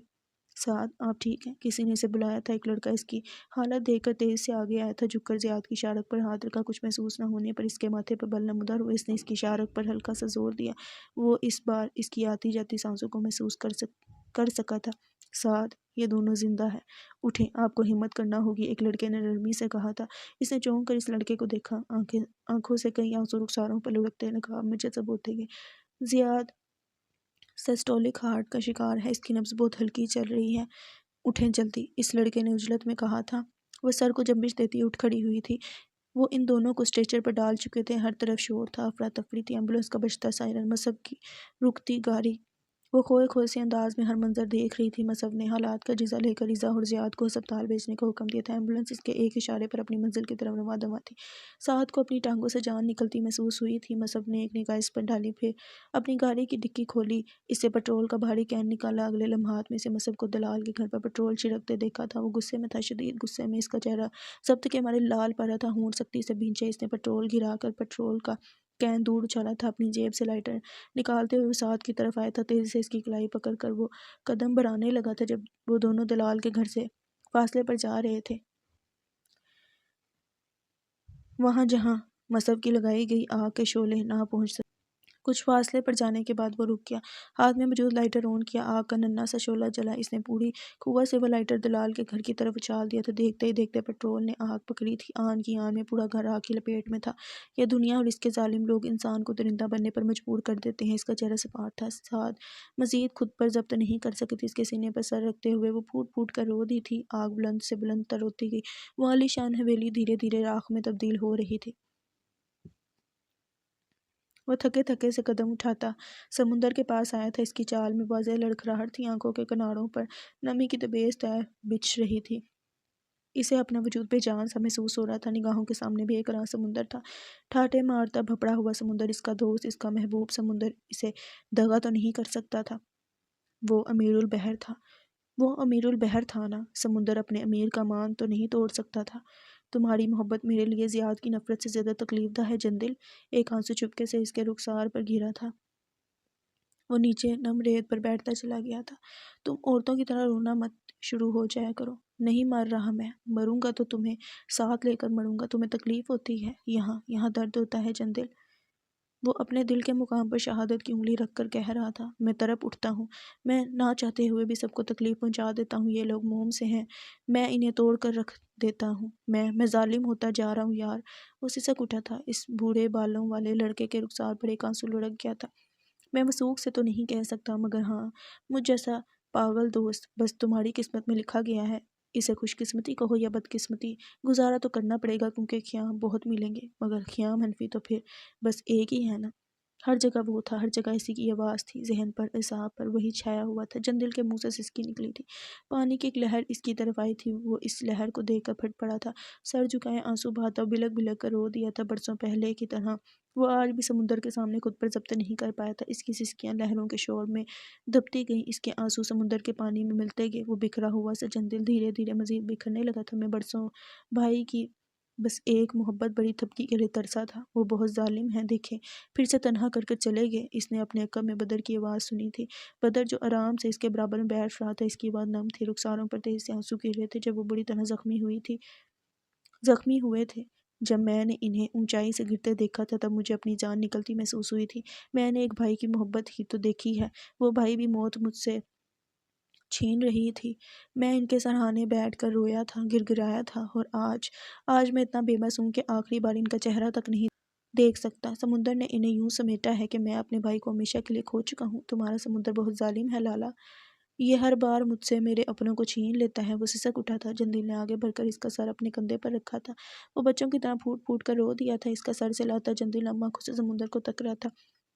سعد، آپ ٹھیک ہیں؟ کسی نے اسے بلایا تھا۔ ایک لڑکا اس کی حالت دیکھ کر تیزی سے آگے آیا تھا، جھک کر زیاد کی شارک پر ہاتھ رکھا۔ کچھ محسوس نہ ہونے پر اس کے ماتھے پر بل نمودار ہوئے۔ اس نے اس کی شارک پر ہلکا سا زور دیا۔ وہ اس بار اس کی آتی جاتی سانسوں کو محسوس کر سکا تھا۔ سعد، یہ دونوں زندہ ہیں، اٹھیں، آپ کو ہمت کرنا ہوگی، ایک لڑکے نے نرمی سے کہا تھا۔ اس نے چونک کر اس لڑکے کو دیکھا، آنکھوں سے کئی آنسو رخساروں پر لڑکتے نقاب میں جذب ہوتے گئے۔ زیاد سسٹولک ہارٹ کا شکار ہے، اس کی نبض بہت ہلکی چل رہی ہے، اٹھیں جلدی، اس لڑکے نے عجلت میں کہا تھا۔ وہ سر کو جنبش دیتی اٹھ کھڑی ہوئی تھی۔ وہ ان دونوں کو اسٹریچر پر ڈال چکے تھے، ہر طرف شور تھا، افراتفری تھی۔ ایمبولینس کا بجتا سائرن، مصب کی رکتی گاڑی وہ کھوئے کھوئے سے انداز میں ہر منظر دیکھ رہی تھی۔ مصعب نے حالات کا جزا لے کر رضا اور زیاد کو ہسپتال بھیجنے کا حکم دیا تھا۔ ایمبولینس اس کے ایک اشارے پر اپنی منزل کی طرف رواں دواں تھی۔ سعد کو اپنی ٹانگوں سے جان نکلتی محسوس ہوئی تھی۔ مصعب نے ایک نگاہ اس پر ڈالی، پھر اپنی گاڑی کی ڈکی کھولی، اس سے پٹرول کا بھاری کین نکالا۔ اگلے لمحات میں سے مصعب کو دلال کے گھر پر پٹرول چھڑکتے دیکھا تھا۔ وہ غصے میں تھا، شدید غصے میں۔ اس کا چہرہ ضبط کے مارے لال پڑا تھا، ہونٹ سختی سے بھینچے۔ اس نے پٹرول گرا کر پٹرول کا کین دور اچھالا تھا۔ اپنی جیب سے لائٹر نکالتے ہوئے وہ سعد کی طرف آیا تھا۔ تیزی سے اس کی کلائی پکڑ کر وہ قدم بڑھانے لگا تھا۔ جب وہ دونوں دلال کے گھر سے فاصلے پر جا رہے تھے، وہاں جہاں مصعب کی لگائی گئی آگ کے شعلے نہ پہنچ سکے، کچھ فاصلے پر جانے کے بعد وہ رک گیا، ہاتھ میں موجود لائٹر آن کیا۔ آگ کا ننھا سا شعلہ جلا۔ اس نے پوری قوت سے وہ لائٹر دلال کے گھر کی طرف اچھال دیا تھا۔ دیکھتے ہی دیکھتے پٹرول نے آگ پکڑی تھی۔ آن کی آن میں پورا گھر آگ کی لپیٹ میں تھا۔ یہ دنیا اور اس کے ظالم لوگ انسان کو درندہ بننے پر مجبور کر دیتے ہیں۔ اس کا چہرہ سپاٹ تھا۔ سعد مزید خود پر ضبط نہیں کر سکی تھی۔ اس کے سینے پر سر رکھتے ہوئے وہ پھوٹ پھوٹ کر رو دی تھی۔ آگ بلند سے بلند تر ہوتی گئی۔ وہ عالی شان حویلی دھیرے دھیرے راکھ میں تبدیل ہو رہی تھی۔ وہ تھکے تھکے سے قدم اٹھاتا سمندر کے پاس آیا تھا۔ اس کی چال میں واضح لڑکھڑاہٹ تھی، آنکھوں کے کناروں پر نمی کی تیز تہہ بچھ رہی تھی۔ اسے اپنا وجود بے جان سا محسوس ہو رہا تھا۔ نگاہوں کے سامنے بے قرار سمندر تھا، ٹھاٹھے مارتا بھپڑا ہوا سمندر، اس کا دوست، اس کا محبوب سمندر اسے دغا تو نہیں کر سکتا تھا۔ وہ امیر البحر تھا، وہ امیر البحر تھا نا۔ سمندر اپنے امیر کا مان تو نہیں توڑ سکتا تھا۔ تمہاری محبت میرے لیے زیاد کی نفرت سے زیادہ تکلیف دہ ہے جندل۔ ایک آنسو چپکے سے اس کے رخسار پر گرا تھا۔ وہ نیچے نم ریت پر بیٹھتا چلا گیا تھا۔ تم عورتوں کی طرح رونا مت شروع ہو جایا کرو۔ نہیں مر رہا میں، مروں گا تو تمہیں ساتھ لے کر مروں گا۔ تمہیں تکلیف ہوتی ہے، یہاں درد ہوتا ہے جندل۔ وہ اپنے دل کے مقام پر شہادت کی انگلی رکھ کر کہہ رہا تھا، میں تڑپ اٹھتا ہوں، میں نہ چاہتے ہوئے بھی سب کو تکلیف پہنچا دیتا ہوں۔ یہ لوگ موم سے ہیں، میں انہیں توڑ کر رکھ دیتا ہوں۔ میں ظالم ہوتا جا رہا ہوں یار۔ وہ سسک اٹھا تھا۔ اس بوڑھے بالوں والے لڑکے کے رخسار پر ایک آنسو لڑک گیا تھا۔ میں وثوق سے تو نہیں کہہ سکتا، مگر ہاں، مجھ جیسا پاگل دوست بس تمہاری قسمت میں لکھا گیا ہے۔ اسے خوش قسمتی کہو یا بد قسمتی، گزارا تو کرنا پڑے گا، کیونکہ خیام بہت ملیں گے، مگر خیام حنفی تو پھر بس ایک ہی ہے نا۔ ہر جگہ وہ تھا، ہر جگہ اسی کی آواز تھی، ذہن پر، اعصاب پر وہی چھایا ہوا تھا۔ جندل کے منہ سے سسکی نکلی تھی، پانی کی ایک لہر اس کی طرف آئی تھی۔ وہ اس لہر کو دیکھ کر پھٹ پڑا تھا، سر جھکائے آنسو بہاتا، بلک بلک کر رو دیا تھا۔ برسوں پہلے کی طرح وہ آج بھی سمندر کے سامنے خود پر ضبط نہیں کر پایا تھا۔ اس کی سسکیاں لہروں کے شور میں دبتی گئیں، اس کے آنسو سمندر کے پانی میں ملتے گئے۔ وہ بکھرا ہوا سا جندل دھیرے دھیرے مزید بکھرنے لگا تھا۔ میں برسوں بھائی کی بس ایک محبت بڑی تھپکی کے لیے ترسا تھا۔ وہ بہت ظالم ہیں، دیکھیں پھر سے تنہا کر کے چلے گئے۔ اس نے اپنے عقب میں بدر کی آواز سنی تھی، بدر جو آرام سے اس کے برابر میں بیٹھ رہا تھا۔ اس کی آواز نم تھی، رخساروں پر تیز سے آنسو گر رہے تھے۔ جب وہ بری طرح زخمی ہوئے تھے، جب میں نے انہیں اونچائی سے گرتے دیکھا تھا، تب مجھے اپنی جان نکلتی محسوس ہوئی تھی۔ میں نے ایک بھائی کی محبت ہی تو دیکھی ہے، وہ بھائی بھی موت مجھ سے چھین رہی تھی۔ میں ان کے سرہانے بیٹھ کر رویا تھا، گر گرایا تھا، اور آج میں اتنا بے بس ہوں کہ آخری بار ان کا چہرہ تک نہیں دیکھ سکتا۔ سمندر نے انہیں یوں سمیٹا ہے کہ میں اپنے بھائی کو ہمیشہ کے لیے کھو چکا ہوں۔ تمہارا سمندر بہت ظالم ہے لالا، یہ ہر بار مجھ سے میرے اپنوں کو چھین لیتا ہے۔ وہ سسک اٹھا تھا۔ جندل نے آگے بڑھ کر اس کا سر اپنے کندھے پر رکھا تھا۔ وہ بچوں کی طرح پھوٹ پھوٹ کر رو دیا تھا۔ اس کا سر سہلاتا جندل نم آنکھوں سے سمندر کو تک رہا تھا۔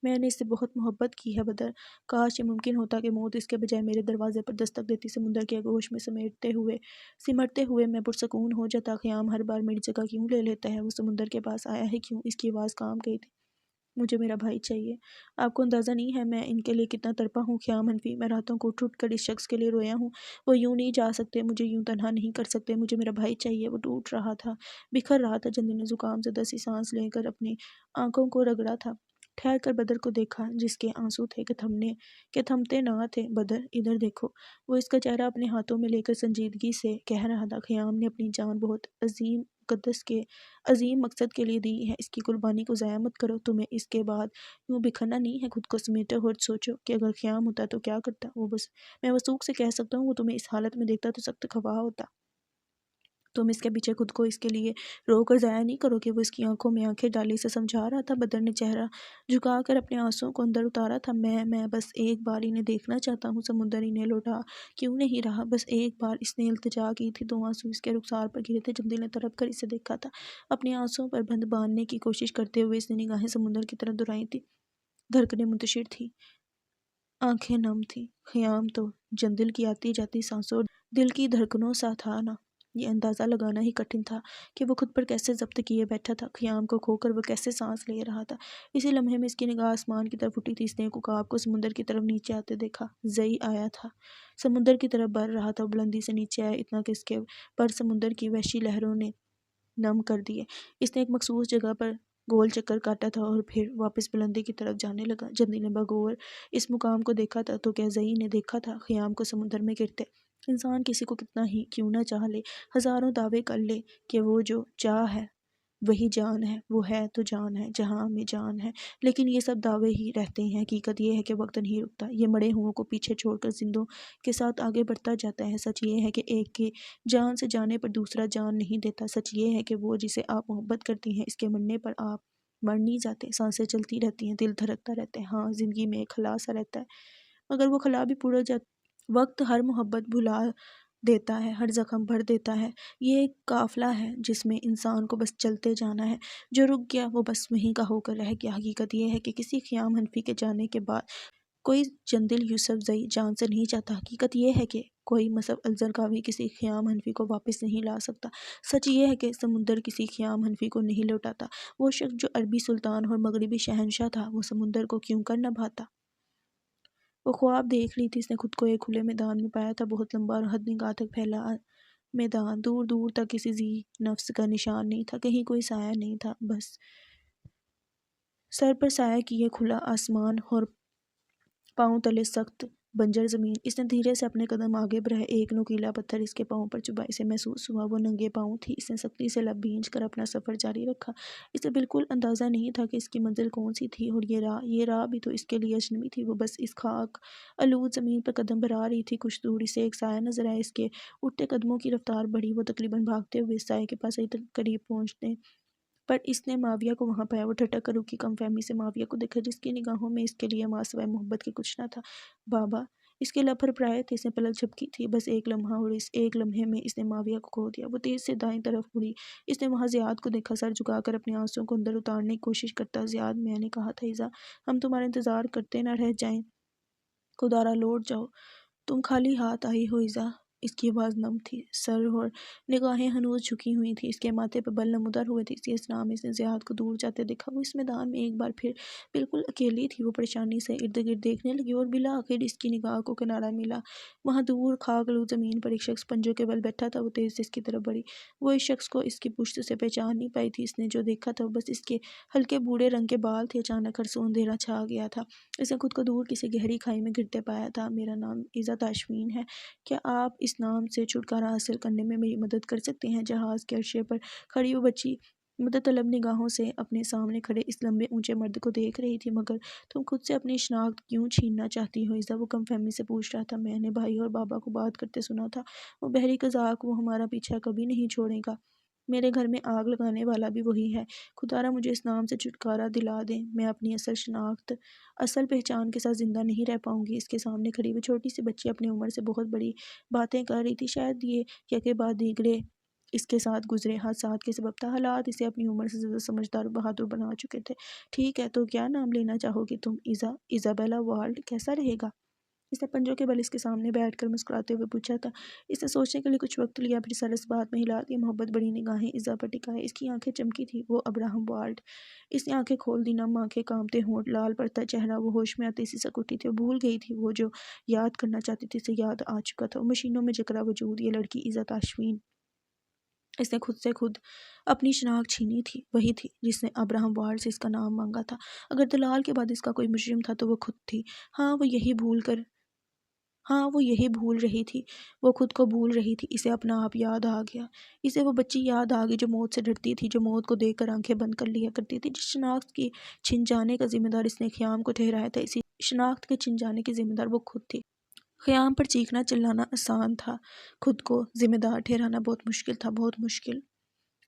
میں نے اس سے بہت محبت کی ہے بدر، کاش یہ ممکن ہوتا کہ موت اس کے بجائے میرے دروازے پر دستک دیتی۔ سمندر کے آغوش میں سمٹتے ہوئے میں پرسکون ہو جاتا۔ خیام ہر بار میری جگہ کیوں لے لیتا ہے؟ وہ سمندر کے پاس آیا ہے کیوں؟ اس کی آواز کام گئی تھی، مجھے میرا بھائی چاہیے۔ آپ کو اندازہ نہیں ہے میں ان کے لیے کتنا تڑپا ہوں خیام حنفی۔ میں راتوں کو اٹھ اٹھ کر اس شخص کے لیے رویا ہوں۔ وہ یوں نہیں جا سکتے، مجھے یوں تنہا نہیں کر سکتے، مجھے میرا بھائی چاہیے۔ وہ ٹوٹ رہا تھا، بکھر رہا تھا۔ جندل نے زکام زدہ سی سانس لے کر اپنی آنکھوں کو رگڑا تھا، ٹھہر کر بدر کو دیکھا، جس کے آنسو تھے کہ تھمتے نہ تھے۔ بدر ادھر دیکھو۔ وہ اس کا چہرہ اپنے ہاتھوں میں لے کر سنجیدگی سے کہہ رہا تھا، خیام نے اپنی جان بہت عظیم مقدس کے عظیم مقصد کے لیے دی ہے، اس کی قربانی کو ضائع مت کرو۔ تمہیں اس کے بعد یوں بکھرنا نہیں ہے، خود کو سمیٹو اور سوچو کہ اگر خیام ہوتا تو کیا کرتا۔ میں وثوق سے کہہ سکتا ہوں وہ تمہیں اس حالت میں دیکھتا تو سخت خفا ہوتا۔ تم اس کے پیچھے خود کو اس کے لیے رو کر ضائع نہیں کرو گے۔ وہ اس کی آنکھوں میں آنکھیں ڈالی سے سمجھا رہا تھا۔ بدر نے چہرہ جھکا کر اپنے آنسوؤں کو اندر اتارا تھا۔ میں بس ایک بار انہیں دیکھنا چاہتا ہوں۔ سمندر انہیں لوٹا کیوں نہیں رہا؟ بس ایک بار، اس نے التجا کی تھی۔ دو آنسو اس کے رخسار پر گرے تھے۔ جندل نے تڑپ کر اسے دیکھا تھا، اپنے آنسوؤں پر بند باندھنے کی کوشش کرتے ہوئے۔ اس نے نگاہیں سمندر کی طرف دہرائیں تھیں، دھڑکنیں منتشر تھیں۔ آنکھیں نم تھیں۔ خیام تو جندل کی آتی جاتی سانسوں اور دل کی دھڑکنوں سا تھا نا، یہ اندازہ لگانا ہی کٹھن تھا کہ وہ خود پر کیسے ضبط کیے بیٹھا تھا۔ خیام کو کھو کر وہ کیسے سانس لے رہا تھا۔ اسی لمحے میں اس کی نگاہ آسمان کی طرف اٹھی تھی۔ اس نے ایک عقاب کو سمندر کی طرف نیچے آتے دیکھا۔ زئی آیا تھا، سمندر کی طرف بڑھ رہا تھا، بلندی سے نیچے آیا، اتنا کہ اس کے پر سمندر کی وحشی لہروں نے نم کر دیے۔ اس نے ایک مخصوص جگہ پر گول چکر کاٹا تھا اور پھر واپس بلندی کی طرف جانے لگا۔ جندل نے بغور اس مقام کو دیکھا تھا تو کیا زئی نے دیکھا تھا خیام کو سمندر میں گرتے؟ انسان کسی کو کتنا ہی کیوں نہ چاہ لے، ہزاروں دعوے کر لے کہ وہ جو چاہ ہے وہی جان ہے، وہ ہے تو جان ہے، جہاں میں جان ہے، لیکن یہ سب دعوے ہی رہتے ہیں۔ حقیقت یہ ہے کہ وقت نہیں رکتا، یہ مڑے ہوں کو پیچھے چھوڑ کر زندوں کے ساتھ آگے بڑھتا جاتا ہے۔ سچ یہ ہے کہ ایک کے جان سے جانے پر دوسرا جان نہیں دیتا۔ سچ یہ ہے کہ وہ جسے آپ محبت کرتی ہیں، اس کے مرنے پر آپ مر نہیں جاتے۔ سانسیں چلتی رہتی ہیں، دل دھڑکتا رہتا ہے، ہاں زندگی میں ایک خلا سا رہتا ہے، مگر وہ خلا بھی پورا وقت ہر محبت بھلا دیتا ہے، ہر زخم بھر دیتا ہے۔ یہ ایک قافلہ ہے جس میں انسان کو بس چلتے جانا ہے، جو رک گیا وہ بس وہیں کا ہو کر رہ گیا۔ حقیقت یہ ہے کہ کسی خیام حنفی کے جانے کے بعد کوئی جندل یوسف زئی جان سے نہیں جاتا۔ حقیقت یہ ہے کہ کوئی مصعب الزرقاوی کسی خیام حنفی کو واپس نہیں لا سکتا۔ سچ یہ ہے کہ سمندر کسی خیام حنفی کو نہیں لوٹاتا۔ وہ شخص جو عربی سلطان اور مغربی شہنشاہ تھا، وہ سمندر کو کیوں کر نہ بھاتا؟ وہ خواب دیکھ رہی تھی، اس نے خود کو ایک کھلے میدان میں پایا تھا، بہت لمبا اور حد نگاہ تک پھیلا میدان۔ دور دور تک کسی ذی نفس کا نشان نہیں تھا، کہیں کوئی سایہ نہیں تھا، بس سر پر سایہ کیے کھلا آسمان اور پاؤں تلے سخت بنجر زمین۔ اس نے دھیرے سے اپنے قدم آگے بڑھائے، ایک نوکیلا پتھر اس کے پاؤں پر چبھا، اسے محسوس ہوا وہ ننگے پاؤں تھی۔ اس نے سختی سے لب بھینچ کر اپنا سفر جاری رکھا۔ اسے بالکل اندازہ نہیں تھا کہ اس کی منزل کون سی تھی، اور یہ راہ بھی تو اس کے لیے اجنبی تھی۔ وہ بس اس خاک آلود زمین پر قدم بڑھا رہی تھی، کچھ دور اسے ایک سایہ نظر آیا، اس کے اٹھتے قدموں کی رفتار بڑھی، وہ تقریباً بھاگتے ہوئے اس سائے کے پاس قریب پہنچنے پر اس نے معاویہ کو وہاں پایا۔ وہ ٹھٹک کر رکی کم فہمی سے معاویہ کو دیکھا، جس کی نگاہوں میں اس کے لیے ماں سوائے محبت کے کچھ نہ تھا۔ بابا! اس کے لب پھرپھرائے تھے، اس نے پلک جھپکی تھی، بس ایک لمحہ، اور اس ایک لمحے میں اس نے معاویہ کو کھو دیا۔ وہ تیز سے دائیں طرف مڑی، اس نے وہاں زیاد کو دیکھا، سر جھکا کر اپنے آنسوؤں کو اندر اتارنے کی کوشش کرتا۔ زیاد، میں نے کہا تھا ایذا، ہم تمہارا انتظار کرتے نہ رہ جائیں، خدا را لوٹ جاؤ، تم خالی ہاتھ آئی ہو ایذا۔ اس کی آواز نم تھی، سر اور نگاہیں ہنوز جھکی ہوئی تھیں، اس کے ماتھے پہ بل نمودار ہوئے تھے۔ اسی اثنا میں اس نے زیاد کو دور جاتے دیکھا۔ وہ اس میدان میں ایک بار پھر بالکل اکیلی تھی۔ وہ پریشانی سے ارد گرد دیکھنے لگی اور بالآخر اس کی نگاہ کو کنارہ ملا۔ وہاں دور خاک آلود زمین پر ایک شخص پنجوں کے بل بیٹھا تھا۔ وہ تیز سے اس کی طرف بڑھی، وہ اس شخص کو اس کی پشت سے پہچان نہیں پائی تھی۔ اس نے جو دیکھا تھا وہ بس اس کے ہلکے بھورے رنگ کے بال تھے۔ اچانک ہرسوں اندھیرا چھا گیا تھا، اس نے خود کو دور کسی گہری کھائی میں گرتے پایا تھا۔ میرا نام ایذا تاشفین ہے، کیا آپ اس نام سے چھٹکارا حاصل کرنے میں میری مدد کر سکتے ہیں؟ جہاز کے عرصے پر کھڑی وہ بچی مدد طلب نگاہوں سے اپنے سامنے کھڑے اس لمبے اونچے مرد کو دیکھ رہی تھی۔ مگر تم خود سے اپنی شناخت کیوں چھیننا چاہتی ہو ایذا؟ وہ کم فہمی سے پوچھ رہا تھا۔ میں نے بھائی اور بابا کو بات کرتے سنا تھا، وہ بحری قزاق، وہ ہمارا پیچھا کبھی نہیں چھوڑے گا، میرے گھر میں آگ لگانے والا بھی وہی ہے، خدا را مجھے اس نام سے چھٹکارا دلا دیں، میں اپنی اصل شناخت، اصل پہچان کے ساتھ زندہ نہیں رہ پاؤں گی۔ اس کے سامنے کھڑی وہ چھوٹی سی بچی اپنی عمر سے بہت بڑی باتیں کر رہی تھی، شاید یہ یکے بعد دیگرے اس کے ساتھ گزرے حادثات کے سبب حالات اسے اپنی عمر سے زیادہ سمجھدار اور بہادر بنا چکے تھے۔ ٹھیک ہے، تو کیا نام لینا چاہو گی تم؟ ایذا، ایزابیلا والڈ، کیسا رہے گا؟ اس نے پنجوں کے بل اس کے سامنے بیٹھ کر مسکراتے ہوئے پوچھا تھا۔ اس نے سوچنے کے لیے کچھ وقت لیا، پھر سر اس بات میں ہلا دیا، محبت بڑی نگاہیں ایذا پر ٹکائے۔ اس کی آنکھیں چمکی تھیں، وہ ابراہم والڈ۔ اس نے آنکھیں کھول دی، نم آنکھیں، کانپتے ہونٹ، لال پڑتا چہرہ۔ وہ ہوش میں آتے سی سک اٹھی تھی، وہ بھول گئی تھی، وہ جو یاد کرنا چاہتی تھی اسے یاد آ چکا تھا، وہ مشینوں میں جکڑا وجود، یہ لڑکی ایذا تاشفین۔ اس نے خود سے خود اپنی شناخت چھینی تھی، وہی تھی جس نے ابراہم والڈ سے اس کا نام مانگا تھا۔ اگر دلال کے بعد اس کا کوئی مجرم تھا تو وہ خود تھی۔ ہاں وہ یہی بھول رہی تھی، وہ خود کو بھول رہی تھی، اسے اپنا آپ یاد آ گیا، اسے وہ بچی یاد آ گئی جو موت سے ڈرتی تھی، جو موت کو دیکھ کر آنکھیں بند کر لیا کرتی تھی، جس شناخت کی چھن جانے کا ذمہ دار اس نے خیام کو ٹھہرایا تھا، اسی شناخت کے چھن جانے کی ذمہ دار وہ خود تھی۔ خیام پر چیخنا چلانا آسان تھا، خود کو ذمہ دار ٹھہرانا بہت مشکل تھا، بہت مشکل۔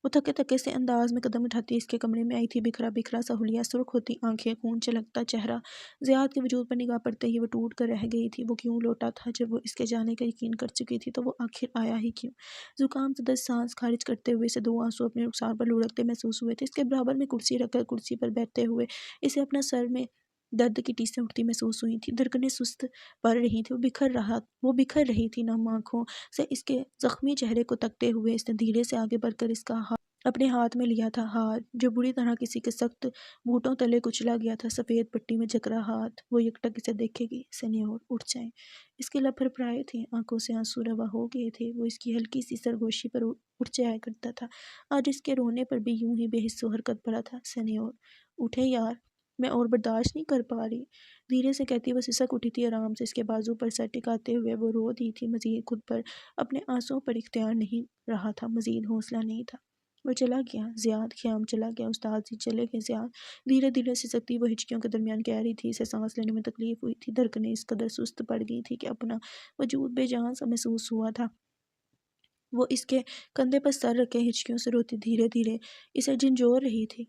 وہ تھکے تھکے سے انداز میں قدم اٹھاتی اس کے کمرے میں آئی تھی، بکھرا بکھرا سا حلیہ، سرخ ہوتی آنکھیں، خون چھلکتا چہرہ۔ زیاد کے وجود پر نگاہ پڑتے ہی وہ ٹوٹ کر رہ گئی تھی۔ وہ کیوں لوٹا تھا؟ جب وہ اس کے جانے کا یقین کر چکی تھی تو وہ آخر آیا ہی کیوں؟ زکام زدہ سانس خارج کرتے ہوئے اسے دو آنسو اپنے رخسار پر لڑکتے محسوس ہوئے تھے۔ اس کے برابر میں کرسی رکھ کر کرسی پر بیٹھتے ہوئے اسے اپنا سر میں درد کی ٹیسیں اٹھتی محسوس ہوئی تھی، دھڑکنیں سست پڑ رہی تھی، وہ بکھر رہی تھی نم آنکھوں سے اس کے زخمی چہرے کو تکتے ہوئے اس نے دھیرے سے آگے بڑھ کر اس کا ہاتھ اپنے ہاتھ میں لیا تھا، ہاتھ جو بری طرح کسی کے سخت بوٹوں تلے کچلا گیا تھا، سفید پٹی میں جکڑا ہاتھ۔ وہ یکٹک اسے دیکھے گی، سینیور اٹھ جائیں۔ اس کے لب پھرپھرائے تھے، آنکھوں سے آنسو روا ہو گئے تھے، وہ اس کی ہلکی سی سرگوشی پر اٹھ جایا کرتا تھا، آج اس کے رونے پر بھی یوں ہی بے حس و حرکت بھرا تھا۔ سینیور اٹھے یار، میں اور برداشت نہیں کر پا رہی، دھیرے سے کہتی وہ سسک اٹھی تھی، آرام سے اس کے بازو پر سر ٹکاتے ہوئے وہ رو دی تھی، مزید خود پر اپنے آنسوؤں پر اختیار نہیں رہا تھا، مزید حوصلہ نہیں تھا۔ وہ چلا گیا زیاد، خیام چلا گیا، استاد جی چلے گئے زیاد، دھیرے دھیرے سسکتی وہ ہچکیوں کے درمیان کہہ رہی تھی، اسے سانس لینے میں تکلیف ہوئی تھی، دھڑکنیں اس قدر سست پڑ گئی تھی کہ اپنا وجود بے جان سا محسوس ہوا تھا۔ وہ اس کے کندھے پر سر رکھے ہچکیوں سے روتی دھیرے دھیرے اسے جھنجھوڑ رہی تھی،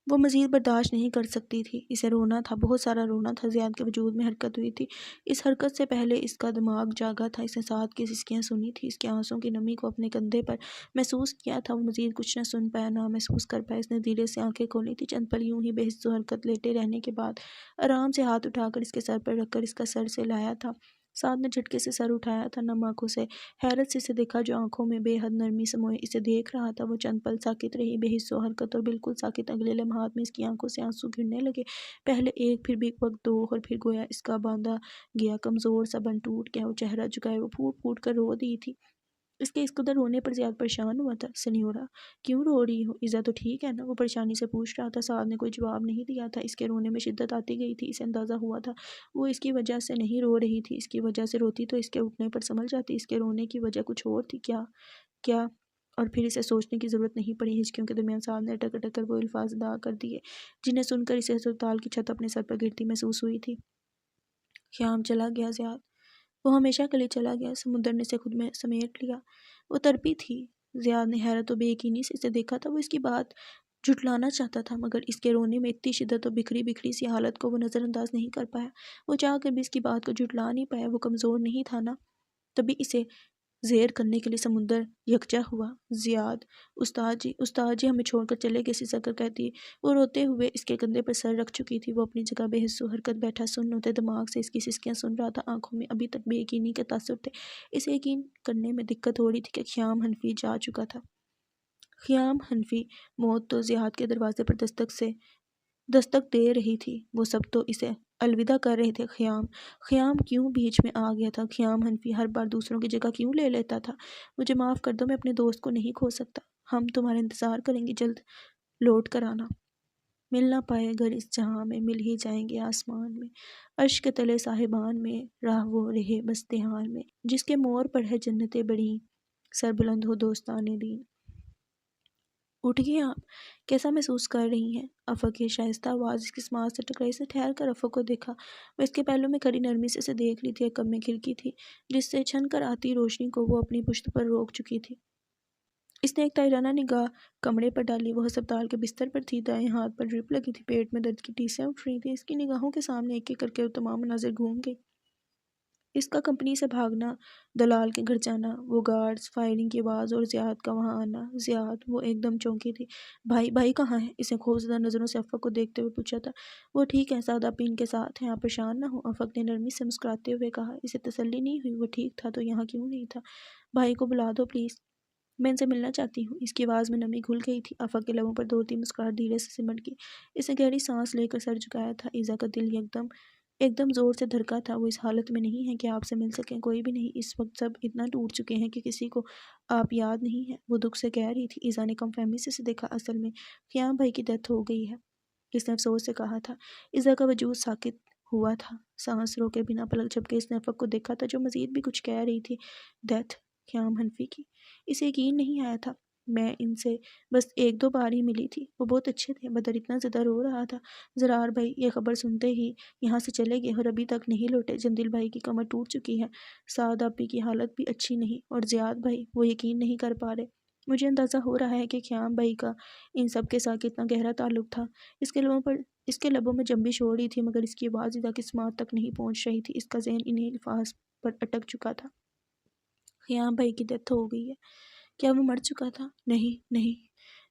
وہ مزید برداشت نہیں کر سکتی تھی، اسے رونا تھا، بہت سارا رونا تھا۔ زیاد کے وجود میں حرکت ہوئی تھی، اس حرکت سے پہلے اس کا دماغ جاگا تھا، اس نے سعد کی سسکیاں سنی تھی، اس کے آنسوؤں کی نمی کو اپنے کندھے پر محسوس کیا تھا، وہ مزید کچھ نہ سن پایا، نہ محسوس کر پایا۔ اس نے دھیرے سے آنکھیں کھولی تھی، چند پل یوں ہی بے حس و حرکت لیٹے رہنے کے بعد آرام سے ہاتھ اٹھا کر اس کے سر پر رکھ کر اس کا سر سے لایا تھا۔ سعد نے جھٹکے سے سر اٹھایا تھا، نم آنکھوں سے حیرت سے اسے دیکھا، جو آنکھوں میں بے حد نرمی سموئے اسے دیکھ رہا تھا۔ وہ چند پل ساکت رہی، بے حس و حرکت اور بالکل ساکت۔ اگلے لمحات میں اس کی آنکھوں سے آنسو گرنے لگے، پہلے ایک، پھر بھی ایک وقت دو، اور پھر گویا اس کا باندھا گیا کمزور سا بن ٹوٹ گیا، وہ چہرہ جھکائے وہ پھوٹ پھوٹ کر رو دی تھی۔ اس کے اس قدر رونے پر زیاد پریشان ہوا تھا۔ سنیورا کیوں رو رہی ہو؟ ایزا تو ٹھیک ہے نا؟ وہ پریشانی سے پوچھ رہا تھا۔ سعد نے کوئی جواب نہیں دیا تھا، اس کے رونے میں شدت آتی گئی تھی، اسے اندازہ ہوا تھا وہ اس کی وجہ سے نہیں رو رہی تھی، اس کی وجہ سے روتی تو اس کے اٹھنے پر سنبھل جاتی، اس کے رونے کی وجہ کچھ اور تھی۔ کیا اور پھر اسے سوچنے کی ضرورت نہیں پڑی، ہچکیوں کے درمیان سعد نے اٹک اٹک کر وہ الفاظ ادا کر دیے جنہیں سن کر اسے ہسپتال کی چھت اپنے سر پر گرتی محسوس ہوئی تھی۔ خیام چلا گیا زیاد، وہ ہمیشہ کے لیے چلا گیا، سمندر نے اسے خود میں سمیٹ لیا۔ وہ تڑپی تھی، زیاد نے حیرت و بے یقینی سے اسے دیکھا تھا، وہ اس کی بات جھٹلانا چاہتا تھا، مگر اس کے رونے میں اتنی شدت اور بکھری بکھری سی حالت کو وہ نظر انداز نہیں کر پایا، وہ چاہ کر بھی اس کی بات کو جھٹلا نہیں پایا، وہ کمزور نہیں تھا نا۔ تبھی اسے زیر کرنے کے لیے سمندر یکجا ہوا۔ زیاد، استاد جی ہمیں چھوڑ کر چلے گئے، سسک کر کہتی وہ روتے ہوئے اس کے کندھے پر سر رکھ چکی تھی، وہ اپنی جگہ بے حس و حرکت بیٹھا سن ہوتے دماغ سے اس کی سسکیاں سن رہا تھا، آنکھوں میں ابھی تک بے یقینی کے تاثر تھے، اسے یقین کرنے میں دقت ہو رہی تھی کہ خیام حنفی جا چکا تھا۔ خیام حنفی موت تو زیاد کے دروازے پر دستک دے رہی تھی، وہ سب تو اسے الوداع کر رہے تھے۔ خیام کیوں بیچ میں آ گیا تھا؟ خیام حنفی ہر بار دوسروں کی جگہ کیوں لے لیتا تھا؟ مجھے معاف کر دو، میں اپنے دوست کو نہیں کھو سکتا، ہم تمہارا انتظار کریں گے، جلد لوٹ کر آنا۔ مل نہ پائے گر اس جہاں میں، مل ہی جائیں گے آسمان میں، عرش کے تلے صاحبان میں، راہ وہ رہے بس دھیان میں، جس کے مور پر ہے جنتیں بڑھی، سر بلند ہو دوستان دین۔ اٹھ گئے آپ؟ کیسا محسوس کر رہی ہیں؟ افق کی شائستہ آواز اس کی سماعت سے ٹکرائی، اس نے ٹھہر کر افق کو دیکھا، وہ اس کے پہلو میں کھڑی نرمی سے اسے دیکھ رہی تھی، ایک کم میں کھڑکی تھی جس سے چھن کر آتی روشنی کو وہ اپنی پشت پر روک چکی تھی۔ اس نے ایک طاہرانہ نگاہ کمرے پر ڈالی، وہ ہسپتال کے بستر پر تھی، دائیں ہاتھ پر ڈرپ لگی تھی، پیٹ میں درد کی ٹیسیں اٹھ رہی تھیں، اس کی نگاہوں کے سامنے ایک ایک کر کے وہ تمام مناظر گھوم گئی، اس کا کمپنی سے بھاگنا، دلال کے گھر جانا، وہ گارڈز، فائرنگ کی آواز اور زیاد کا وہاں آنا۔ زیاد، وہ ایک دم چونکی تھی۔ بھائی کہاں ہے؟ اس نے خوفزدہ نظروں سے افق کو دیکھتے ہوئے پوچھا تھا۔ وہ ٹھیک ہے، سعد آپی ان کے ساتھ ہیں، آپ پریشان نہ ہوں، افق نے نرمی سے مسکراتے ہوئے کہا۔ اسے تسلی نہیں ہوئی، وہ ٹھیک تھا تو یہاں کیوں نہیں تھا؟ بھائی کو بلا دو پلیز، میں ان سے ملنا چاہتی ہوں۔ اس کی آواز میں نمی گھل گئی تھی، افق کے لبوں پر دوڑتی مسکراہٹ دھیرے سے سمٹ گئی، اس نے گہری سانس لے کر سر جھکایا تھا، ایزا کا دل ایک دم زور سے دھڑکا تھا، وہ اس حالت میں نہیں ہے کہ آپ سے مل سکیں، کوئی بھی نہیں، اس وقت سب اتنا ٹوٹ چکے ہیں کہ کسی کو آپ یاد نہیں ہیں، وہ دکھ سے کہہ رہی تھی۔ ایزا نے کم فہمی سے دیکھا، اصل میں خیام بھائی کی ڈیتھ ہو گئی ہے، اس نے افسوس سے کہا تھا۔ ایزا کا وجود ساکت ہوا تھا، سانس روکے بنا پلک جھپکے اس نے افق کو دیکھا تھا جو مزید بھی کچھ کہہ رہی تھی۔ ڈیتھ خیام حنفی کی؟ اسے یقین نہیں آیا تھا، میں ان سے بس ایک دو بار ہی ملی تھی، وہ بہت اچھے تھے۔ بدر اتنا زیادہ رو رہا تھا، زرار بھائی یہ خبر سنتے ہی یہاں سے چلے گئے اور ابھی تک نہیں لوٹے، جندل بھائی کی کمر ٹوٹ چکی ہے، سعد آپی کی حالت بھی اچھی نہیں، اور زیاد بھائی، وہ یقین نہیں کر پا رہے۔ مجھے اندازہ ہو رہا ہے کہ خیام بھائی کا ان سب کے ساتھ کتنا گہرا تعلق تھا۔ اس کے لبوں میں جنبش ہو رہی تھی، مگر اس کی آواز ایزا کی سماعت تک نہیں پہنچ رہی تھی، اس کا ذہن انہی الفاظ پر اٹک چکا تھا۔ خیام بھائی کی ڈیتھ ہو گئی ہے؟ کیا وہ مر چکا تھا؟ نہیں،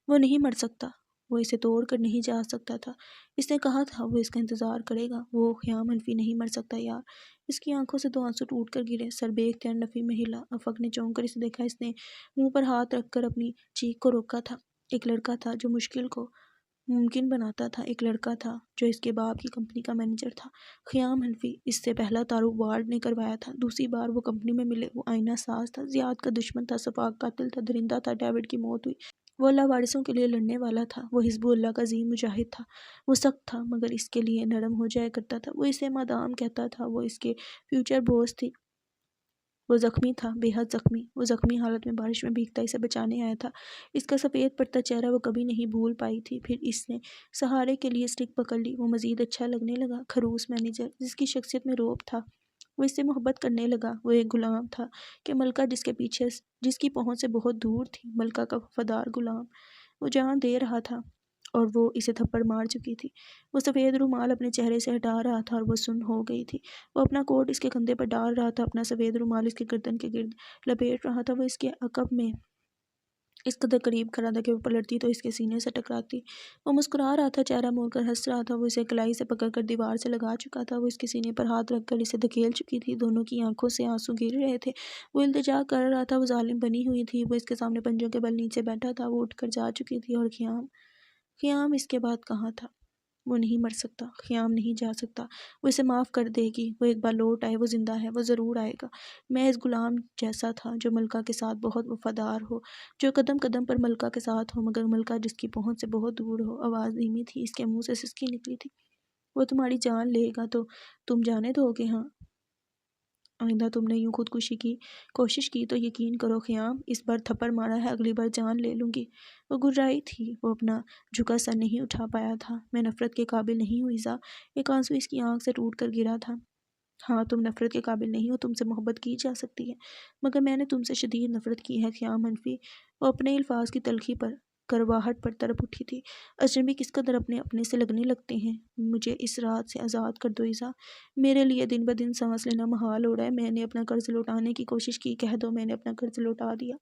وہ نہیں مر سکتا، وہ اسے توڑ کر نہیں جا سکتا تھا۔ اس نے کہا تھا وہ اس کا انتظار کرے گا۔ وہ خیام حنفی نہیں مر سکتا یار۔ اس کی آنکھوں سے 2 آنسو ٹوٹ کر گرے۔ سر بے اختیار نفی میں ہلا۔ افق نے چونک کر اسے دیکھا۔ اس نے منہ پر ہاتھ رکھ کر اپنی چیخ کو روکا تھا۔ ایک لڑکا تھا جو مشکل کو ممکن بناتا تھا، ایک لڑکا تھا جو اس کے باپ کی کمپنی کا مینیجر تھا، خیام حنفی۔ اس سے پہلا تعارف وارڈ نے کروایا تھا، دوسری بار وہ کمپنی میں ملے۔ وہ آئینہ ساز تھا، زیاد کا دشمن تھا، صفاق قاتل تھا، درندہ تھا۔ ڈیوڈ کی موت ہوئی، وہ اللہ وارثوں کے لیے لڑنے والا تھا، وہ حزب اللہ کا عظیم مجاہد تھا۔ وہ سخت تھا مگر اس کے لیے نرم ہو جایا کرتا تھا۔ وہ اسے مادام کہتا تھا، وہ اس کے فیوچر بوس تھی۔ وہ زخمی تھا، بے حد زخمی۔ وہ زخمی حالت میں بارش میں بھیگتا اسے بچانے آیا تھا۔ اس کا سفید پڑتا چہرہ وہ کبھی نہیں بھول پائی تھی۔ پھر اس نے سہارے کے لیے اسٹک پکڑ لی۔ وہ مزید اچھا لگنے لگا۔ خروس مینیجر جس کی شخصیت میں رعب تھا، وہ اس سے محبت کرنے لگا۔ وہ ایک غلام تھا کہ ملکہ جس کی پہنچ سے بہت دور تھی، ملکہ کا وفادار غلام۔ وہ جان دے رہا تھا اور وہ اسے تھپڑ مار چکی تھی۔ وہ سفید رومال اپنے چہرے سے ہٹا رہا تھا اور وہ سن ہو گئی تھی۔ وہ اپنا کوٹ اس کے کندھے پر ڈال رہا تھا، اپنا سفید رومال اس کے گردن کے گرد لپیٹ رہا تھا۔ وہ اس کے عقب میں اس قدر قریب کھڑا تھا کہ وہ پلٹتی تو اس کے سینے سے ٹکراتی۔ وہ مسکرا رہا تھا، چہرہ موڑ کر ہنس رہا تھا۔ وہ اسے کلائی سے پکڑ کر دیوار سے لگا چکا تھا۔ وہ اس کے سینے پر ہاتھ رکھ کر اسے دھکیل چکی تھی۔ دونوں کی آنکھوں سے آنسو گر رہے تھے۔ وہ التجا کر رہا تھا، وہ ظالم بنی ہوئی تھی۔ وہ اس کے سامنے پنجوں کے بل نیچے بیٹھا تھا۔ وہ اٹھ کر جا چکی تھی۔ اور خیام اس کے بعد کہاں تھا؟ وہ نہیں مر سکتا، خیام نہیں جا سکتا۔ وہ اسے معاف کر دے گی، وہ ایک بار لوٹ آئے، وہ زندہ ہے، وہ ضرور آئے گا۔ میں اس غلام جیسا تھا جو ملکہ کے ساتھ بہت وفادار ہو، جو قدم قدم پر ملکہ کے ساتھ ہو، مگر ملکہ جس کی پہنچ سے بہت دور ہو۔ آواز دھیمی تھی، اس کے منہ سے سسکی نکلی تھی۔ وہ تمہاری جان لے گا تو تم جانے دو گے؟ ہاں، آئندہ تم نے یوں خودکشی کی کوشش کی تو یقین کرو خیام، اس بار تھپڑ مارا ہے، اگلی بار جان لے لوں گی۔ وہ گھبرائی تھی، وہ اپنا جھکا سر نہیں اٹھا پایا تھا۔ میں نفرت کے قابل نہیں ہوں ایزا۔ ایک آنسو اس کی آنکھ سے ٹوٹ کر گرا تھا۔ ہاں، تم نفرت کے قابل نہیں ہو، تم سے محبت کی جا سکتی ہے، مگر میں نے تم سے شدید نفرت کی ہے خیام حنفی۔ وہ اپنے الفاظ کی تلخی پر کرواہٹ پر تڑپ اٹھی تھی۔ اجنبی کس قدر اپنے سے لگنے لگتے ہیں۔ مجھے اس رات سے آزاد کر دو ایزا، میرے لیے دن بدن سانس لینا محال ہو رہا ہے۔ میں نے اپنا قرض لوٹانے کی کوشش کی، کہہ دو میں نے اپنا قرض لوٹا دیا۔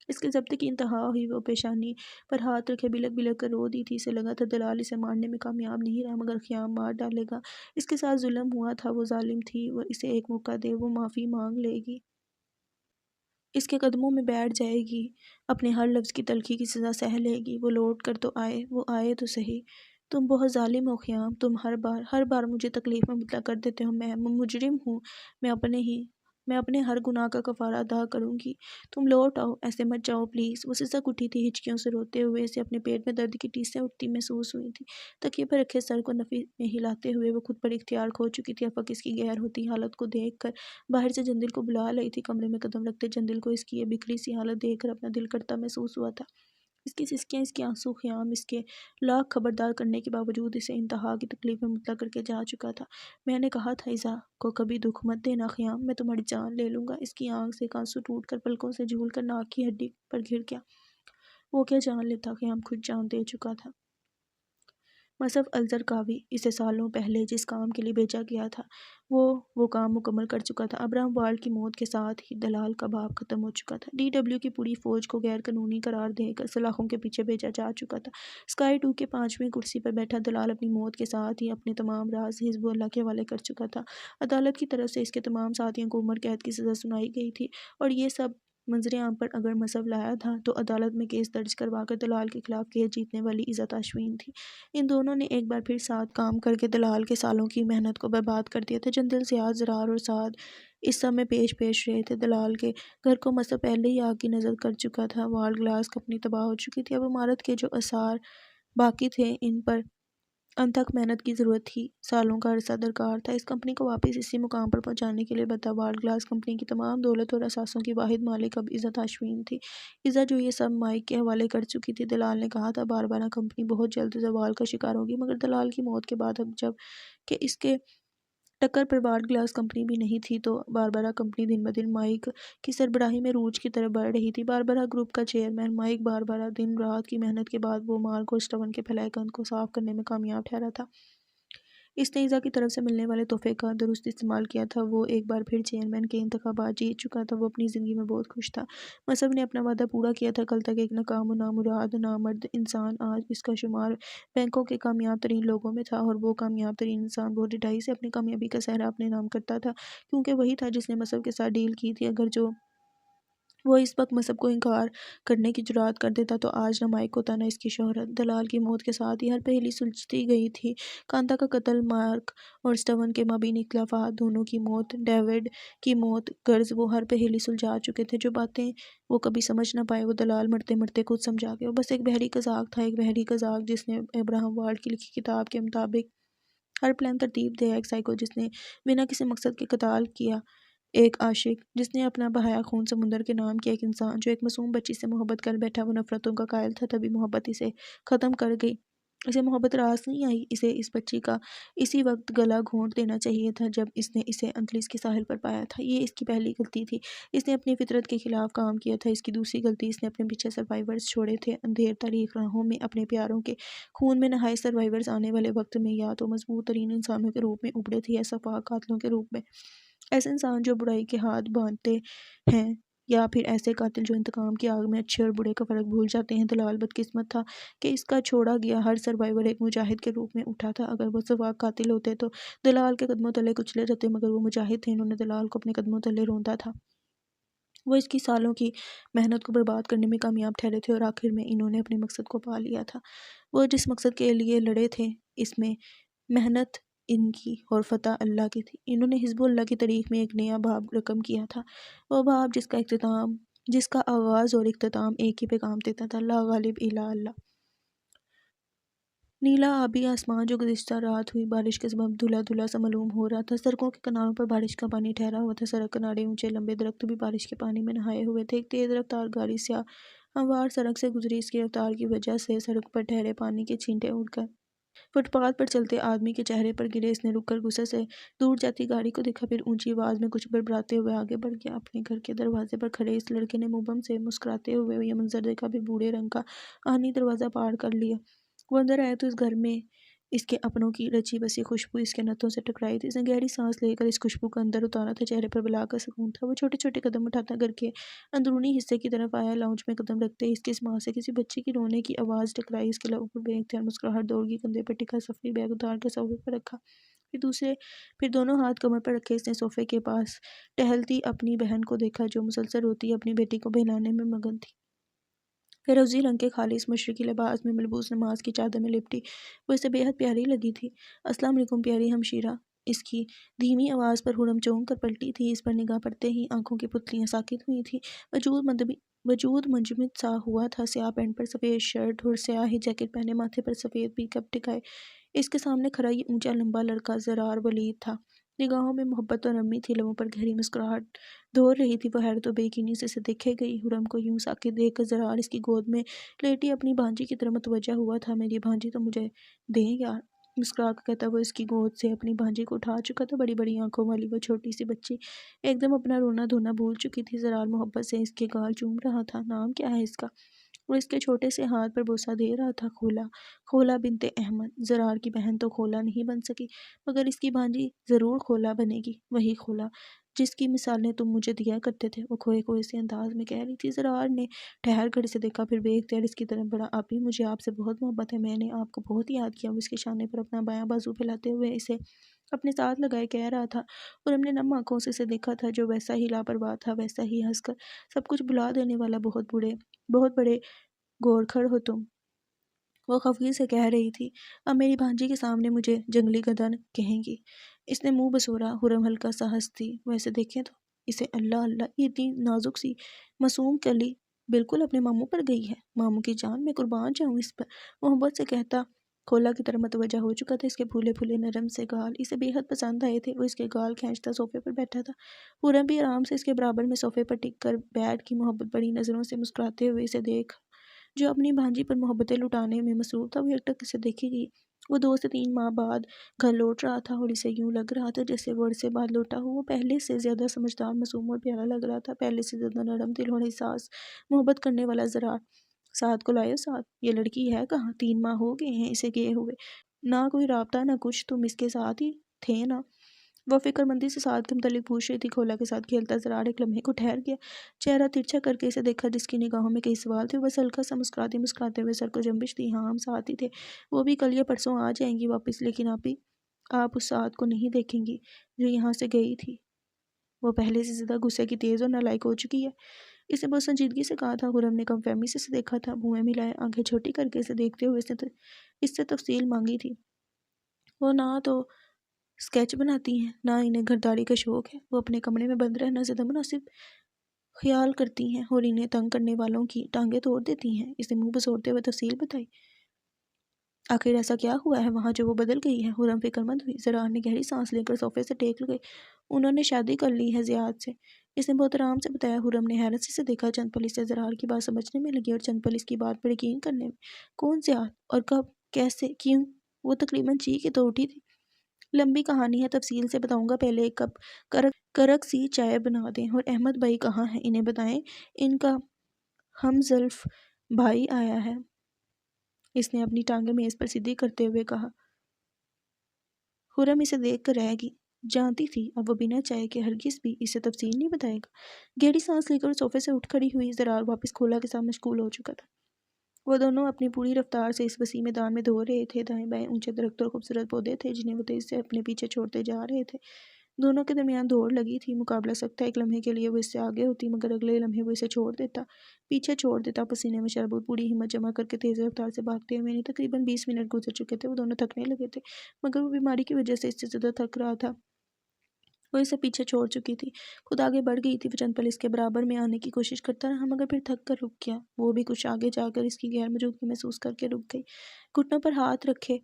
اس کے ضبط کی انتہا ہوئی، وہ پیشانی پر ہاتھ رکھے بلک بلک کر رو دی تھی۔ اسے لگا تھا دلال اسے مارنے میں کامیاب نہیں رہا، مگر خیام مار ڈالے گا۔ اس کے ساتھ ظلم ہوا تھا، وہ ظالم تھی، وہ اسے ایک موقع دے، وہ معافی مانگ لے گی، اس کے قدموں میں بیٹھ جائے گی، اپنے ہر لفظ کی تلخی کی سزا سہ لے گی۔ وہ لوٹ کر تو آئے، وہ آئے تو صحیح۔ تم بہت ظالم ہو خیام، تم ہر بار مجھے تکلیف میں مبتلا کر دیتے ہو۔ میں مجرم ہوں، میں اپنے ہر گناہ کا کفارہ ادا کروں گی۔ تم لوٹ آؤ، ایسے مت جاؤ پلیز۔ وہ سسک اٹھی تھی، ہچکیوں سے روتے ہوئے۔ اسے اپنے پیٹ میں درد کی ٹیسیں اٹھتی محسوس ہوئی تھی۔ تکیے پر رکھے سر کو نفی میں ہلاتے ہوئے وہ خود پر اختیار کھو چکی تھی۔ افق اس کی غیر ہوتی حالت کو دیکھ کر باہر سے جندل کو بلا رہی تھی۔ کمرے میں قدم رکھتے جندل کو اس کی یہ بکھری سی حالت دیکھ کر اپنا دل کرتا محسوس ہوا تھا۔ اس کی سسکیاں، اس کے آنسو، خیام اس کے لاکھ خبردار کرنے کے باوجود اسے انتہا کی تکلیف میں مبتلا کر کے جا چکا تھا۔ میں نے کہا تھا ایزا کو کبھی دکھ مت دینا خیام، میں تمہاری جان لے لوں گا۔ اس کی آنکھ سے ایک آنسو ٹوٹ کر پلکوں سے جھول کر ناک کی ہڈی پر گر گیا۔ وہ کیا جان لیتا، خیام خود جان دے چکا تھا۔ مصعب الزرقاوی اسے سالوں پہلے جس کام کے لیے بھیجا گیا تھا وہ کام مکمل کر چکا تھا۔ ابراہم وارڈ کی موت کے ساتھ ہی دلال کا باب ختم ہو چکا تھا۔ ڈی ڈبلیو کی پوری فوج کو غیر قانونی قرار دے کر سلاخوں کے پیچھے بھیجا جا چکا تھا۔ اسکائی 2 کے 5ویں کرسی پر بیٹھا دلال اپنی موت کے ساتھ ہی اپنے تمام راز حزب اللہ کے حوالے کر چکا تھا۔ عدالت کی طرف سے اس کے تمام ساتھیوں کو عمر قید کی سزا سنائی گئی تھی، اور یہ سب منظر عام پر اگر مصعب لایا تھا تو عدالت میں کیس درج کروا کر دلال کے خلاف کیس جیتنے والی عزت اشوین تھی۔ ان دونوں نے ایک بار پھر ساتھ کام کر کے دلال کے سالوں کی محنت کو برباد کر دیا تھا۔ جندل، زیاد، زرار اور سعد اس سب میں پیش رہے تھے۔ دلال کے گھر کو مصعب پہلے ہی آگ کی نذر کر چکا تھا۔ وارڈ گلاس کمپنی تباہ ہو چکی تھی۔ اب عمارت کے جو آثار باقی تھے ان پر انتھک محنت کی ضرورت تھی، سالوں کا عرصہ درکار تھا۔ اس کمپنی کو واپس اسی مقام پر پہنچانے کے لیے البتہ وارڈ گلاس کمپنی کی تمام دولت اور اثاثوں کی واحد مالک اب عزت اشوین تھی، عزت جو یہ سب مائک کے حوالے کر چکی تھی۔ دلال نے کہا تھا باربرا کمپنی بہت جلد زوال کا شکار ہوگی، مگر دلال کی موت کے بعد اب جب کہ اس کے ٹکر پر وارڈ گلاس کمپنی بھی نہیں تھی تو باربرا کمپنی دن بدن مائک کی سربراہی میں عروج کی طرف بڑھ رہی تھی۔ باربرا گروپ کا چیئرمین مائک باربرا دن رات کی محنت کے بعد وہ مارگو اسٹون کے پھیلائے گند کو صاف کرنے میں کامیاب ٹھہرا تھا۔ اس نے ایزا کی طرف سے ملنے والے تحفے کا درست استعمال کیا تھا۔ وہ ایک بار پھر چیئرمین کے انتخابات جیت چکا تھا۔ وہ اپنی زندگی میں بہت خوش تھا۔ مصب نے اپنا وعدہ پورا کیا تھا۔ کل تک ایک ناکام و نامراد نامرد انسان، آج اس کا شمار بینکوں کے کامیاب ترین لوگوں میں تھا، اور وہ کامیاب ترین انسان بہت ڈھٹائی سے اپنی کامیابی کا سہرا اپنے نام کرتا تھا، کیونکہ وہی تھا جس نے مصب کے ساتھ ڈیل کی تھی۔ اگر جو وہ اس وقت مصب کو انکار کرنے کی جرات کر دیتا تو آج نہ مائک ہوتا نہ اس کی شہرت۔ دلال کی موت کے ساتھ ہی ہر پہیلی سلجھتی گئی تھی۔ کانتا کا قتل، مارک اور سٹیون کے مابین اختلافات، دونوں کی موت، ڈیوڈ کی موت، غرض وہ ہر پہیلی سلجھا چکے تھے۔ جو باتیں وہ کبھی سمجھ نہ پائے وہ دلال مرتے مرتے خود سمجھا گیا۔ وہ بس ایک بحری قزاق تھا، ایک بحری قزاق جس نے ابراہم والڈ کی لکھی کتاب کے مطابق ہر پلان ترتیب دیا، ایک سائیکو جس نے بنا کسی مقصد کے قتال کیا، ایک عاشق جس نے اپنا بہایا خون سمندر کے نام کیا، ایک انسان جو ایک معصوم بچی سے محبت کر بیٹھا۔ وہ نفرتوں کا قائل تھا، تبھی محبت اسے ختم کر گئی۔ اسے محبت راس نہیں آئی۔ اسے اس بچی کا اسی وقت گلا گھونٹ دینا چاہیے تھا جب اس نے اسے انتلس کے ساحل پر پایا تھا۔ یہ اس کی پہلی غلطی تھی، اس نے اپنی فطرت کے خلاف کام کیا تھا۔ اس کی دوسری غلطی، اس نے اپنے پیچھے سروائیورز چھوڑے تھے، اندھیر تاریک راہوں میں اپنے پیاروں کے خون میں نہائے سروائیورز آنے والے وقت میں یا تو مضبوط ترین انسانوں کے روپ میں ابھرے تھے یا صفاک قاتلوں کے روپ میں، ایسے انسان جو برائی کے ہاتھ باندھتے ہیں، یا پھر ایسے قاتل جو انتقام کی آگ میں اچھے اور برے کا فرق بھول جاتے ہیں۔ دلال بدقسمت تھا کہ اس کا چھوڑا گیا ہر سروائیور ایک مجاہد کے روپ میں اٹھا تھا۔ اگر وہ صفاک قاتل ہوتے تو دلال کے قدموں تلے کچلے جاتے، مگر وہ مجاہد تھے، انہوں نے دلال کو اپنے قدموں تلے روندا تھا۔ وہ اس کی سالوں کی محنت کو برباد کرنے میں کامیاب ٹھہرے تھے، اور آخر میں انہوں نے اپنے مقصد کو پا لیا تھا۔ وہ جس مقصد کے لیے لڑے تھے، اس میں محنت ان کی اور فتح اللہ کی تھی۔ انہوں نے حزب اللہ کی تاریخ میں ایک نیا باب رقم کیا تھا، وہ باب جس کا آغاز اور اختتام ایک ہی پیغام دیتا تھا: لا غالب الا اللہ۔ نیلا آبی آسمان جو گزشتہ رات ہوئی بارش کے سبب دھلا دھلا سا معلوم ہو رہا تھا۔ سڑکوں کے کناروں پر بارش کا پانی ٹھہرا ہوا تھا، سڑک کنارے اونچے لمبے درخت بھی بارش کے پانی میں نہائے ہوئے تھے۔ ایک تیز رفتار گاڑی سیاہ ہموار سڑک سے گزری، اس کی رفتار کی وجہ سے سڑک پر ٹھہرے پانی کے چھینٹے اڑ کر فٹ پاتھ پر چلتے آدمی کے چہرے پر گرے۔ اس نے رک کر غصے سے دور جاتی گاڑی کو دیکھا، پھر اونچی آواز میں کچھ بڑبڑاتے ہوئے آگے بڑھ گیا۔ اپنے گھر کے دروازے پر کھڑے اس لڑکے نے مبہم سے مسکراتے ہوئے یہ منظر دیکھا، پھر بھورے رنگ کا آہنی دروازہ پار کر لیا۔ وہ اندر آیا تو اس گھر میں اس کے اپنوں کی رچی بسی خوشبو اس کے نتھوں سے ٹکرائی تھی۔ اس نے گہری سانس لے کر اس خوشبو کو اندر اتارا تھا، چہرے پر بلا کا سکون تھا۔ وہ چھوٹے چھوٹے قدم اٹھاتا گھر کے اندرونی حصے کی طرف آیا، لاؤنج میں قدم رکھتے ہی اس کی ماں سے کسی بچی کی رونے کی آواز ٹکرائی۔ اس کے لبوں پر بے اختیار مسکراہٹ دوڑ گئی، کندھے پر ٹکا سفری بیگ اتار کر صوفے پر رکھا، پھر دونوں ہاتھ کمر پر رکھے اس نے صوفے کے پاس ٹہلتی اپنی بہن کو دیکھا، جو مسلسل روتی اپنی بیٹی کو بہلانے میں مگن تھی۔ فیروزی رنگ کے خالص مشرقی لباس میں ملبوس، نماز کی چادر میں لپٹی وہ اسے بے حد پیاری لگی تھی۔ السلام علیکم پیاری ہمشیرہ، اس کی دھیمی آواز پر ہرم چونک کر پلٹی تھی۔ اس پر نگاہ پڑتے ہی آنکھوں کی پتلیاں ساکت ہوئی تھیں، وجود منجمد سا ہوا تھا۔ سیاہ پینٹ پر سفید شرٹ اور سیاہ ہی جیکٹ پہنے، ماتھے پر سفید پی کپ ٹکائے اس کے سامنے کھڑا یہ اونچا لمبا لڑکا زرار ولید تھا۔ نگاہوں میں محبت اور نرمی تھی، لبوں پر گہری مسکراہٹ دور رہی تھی۔ وہ حیرت و بے یقینی سے اسے دیکھے گئی۔ ہرم کو یوں ساکت دیکھ کر زرار اس کی گود میں لیٹی اپنی بھانجی کی طرف متوجہ ہوا تھا۔ میری بھانجی تو مجھے دیں یار، مسکرا کر کہتا وہ اس کی گود سے اپنی بھانجی کو اٹھا چکا تھا۔ بڑی بڑی آنکھوں والی وہ چھوٹی سی بچی ایک دم اپنا رونا دھونا بھول چکی تھی۔ زرار محبت سے اس کے گال چوم رہا تھا۔ نام کیا ہے اس کا؟ وہ اس کے چھوٹے سے ہاتھ پر بوسہ دے رہا تھا۔ خولا بنت احمد۔ زرار کی بہن تو خولا نہیں بن سکی، مگر اس کی بھانجی ضرور خولا بنے گی، وہی خولا جس کی مثالیں تم مجھے دیا کرتے تھے، وہ کھوئے سے انداز میں کہہ رہی تھی۔ زرار نے ٹھہر کر اسے دیکھا، پھر بے اختیار اس کی طرف بڑھا۔ آپی، مجھے آپ سے بہت محبت ہے، میں نے آپ کو بہت یاد کیا۔ وہ اس کے شانے پر اپنا بایاں بازو پھیلاتے ہوئے اسے اپنے ساتھ لگائے کہہ رہا تھا، اور ہم نے نم آنکھوں سے اسے دیکھا تھا، جو ویسا ہی لاپرواہ تھا، ویسا ہی ہنس کر سب کچھ بھلا دینے والا۔ بہت بڑے گورکھڑ ہو تم، وہ خفگی سے کہہ رہی تھی۔ اب میری بھانجی کے سامنے مجھے جنگلی گدھن کہیں گی۔ اس نے منہ بسورا۔ ہرم ہلکا سا ہنسی۔ وہ اسے دیکھیں تو اسے اللہ اللہ، یہ اتنی نازک سی معصوم کلی بالکل اپنے ماموں پر گئی ہے۔ ماموں کی جان، میں قربان جاؤں اس پر، محبت سے کہتا کھولا کی طرف متوجہ ہو چکا تھا۔ اس کے پھولے پھولے نرم سے گال اسے بے حد پسند آئے تھے۔ وہ اس کے گال کھینچتا صوفے پر بیٹھا تھا۔ ہرم بھی آرام سے اس کے برابر میں صوفے پر ٹک کر بیٹھ کی محبت بڑی نظروں سے مسکراتے ہوئے اسے دیکھ جو اپنی بھانجی پر محبتیں لٹانے میں مصروف تھا۔ وہ یک ٹک اسے دیکھے گی۔ وہ 2 سے 3 ماہ بعد گھر لوٹ رہا تھا، اور اسے یوں لگ رہا تھا جیسے وہ عرصے بعد لوٹا ہو۔ وہ پہلے سے زیادہ سمجھدار، معصوم اور پیارا لگ رہا تھا، پہلے سے زیادہ نرم دل اور حساس، محبت کرنے والا۔ زرار، سعد کو لائے ہو؟ سعد، یہ لڑکی ہے کہاں؟ 3 ماہ ہو گئے ہیں اسے گئے ہوئے۔ نہ کوئی رابطہ نہ کچھ، تم اس کے ساتھ ہی تھے نا؟ وہ فکر مندی سے سعد کے متعلق پوچھ رہی تھی۔ کھولا کے ساتھ کھیلتا زرار ایک لمحے کو ٹھہر گیا، چہرہ ترچھا کر کے اسے دیکھا جس کی نگاہوں میں کئی سوال تھے۔ بس ہلکا سا مسکراتے ہوئے سر کو جنبش دی۔ ہاں ہم ساتھ ہی تھے، وہ بھی کل یا پرسوں آ جائیں گی واپس، لیکن آپ اس سعد کو نہیں دیکھیں گی جو یہاں سے گئی تھی۔ وہ پہلے سے زیادہ غصے کی تیز اور نالائق ہو چکی ہے، اس نے بہت سنجیدگی سے کہا تھا۔ خرم نے کم فہمی سے اسے دیکھا تھا، بھویں ملائے آنکھیں چھوٹی کر کے اسے دیکھتے ہوئے اس سے تفصیل مانگی تھی۔ وہ نہ تو اسکیچ بناتی ہیں، نہ انہیں گھرداری کا شوق ہے۔ وہ اپنے کمرے میں بند رہنا زیادہ مناسب خیال کرتی ہیں اور انہیں تنگ کرنے والوں کی ٹانگیں توڑ دیتی ہیں۔ اس نے منہ بسوڑتے ہوئے تفصیل بتائی۔ آخر ایسا کیا ہوا ہے وہاں جو وہ بدل گئی ہے؟ خرم فکر مند ہوئی۔ زرار نے گہری سانس لے کر صوفے سے ٹیک لگائی۔ انہوں نے شادی کر لی ہے زیاد سے، اس نے بہت آرام سے بتایا۔ خرم نے حیرت سے دیکھا۔ چند پل سے زرار کی بات سمجھنے میں لگی اور چند پل اس کی بات پر یقین کرنے میں۔ کون زیاد؟ اور کب؟ کیسے؟ کیوں؟ وہ تقریباً چیخ کے تو اٹھی تھی۔ لمبی کہانی ہے، تفصیل سے بتاؤں گا، پہلے ایک کپ کرک سی چائے بنا دیں۔ اور احمد بھائی کہاں ہیں؟ انہیں بتائیں ان کا ہم زلف بھائی آیا ہے، اس نے اپنی ٹانگیں میز پر سیدھی کرتے ہوئے کہا۔ خرم اسے دیکھ کر رہ گئی، جانتی تھی اب وہ بنا چائے کے ہرگز بھی اسے تفصیل نہیں بتائے گا۔ گہری سانس لے کر صوفے سے اٹھ کھڑی ہوئی۔ زرار واپس کھولا کے ساتھ مشغول ہو چکا تھا۔ وہ دونوں اپنی پوری رفتار سے اس وسیع میدان میں دوڑ رہے تھے۔ دائیں بائیں اونچے درخت اور خوبصورت پودے تھے جنہیں وہ تیزی سے اپنے پیچھے چھوڑتے جا رہے تھے۔ دونوں کے درمیان دوڑ لگی تھی، مقابلہ سخت تھا۔ ایک لمحے کے لیے وہ اس سے آگے ہوتی مگر اگلے لمحے وہ اسے پیچھے چھوڑ دیتا۔ پسینے میں شربور پوری ہمت جمع کر کے تیز رفتار سے بھاگتے ہوئے انہیں تقریباً 20 منٹ گزر چکے تھے۔ وہ دونوں تھکنے لگے تھے مگر وہ بیماری کی وجہ سے اس سے زیادہ تھک رہا تھا۔ وہ اسے پیچھے چھوڑ چکی تھی، خود آگے بڑھ گئی تھی۔ وہ چند پل اس کے برابر میں آنے کی کوشش کرتا رہا مگر پھر تھک کر رک گیا۔ وہ بھی کچھ آگے جا کر اس کی غیر موجودگی محسوس کر کے رک گئی۔ گھٹنوں پر ہاتھ رکھے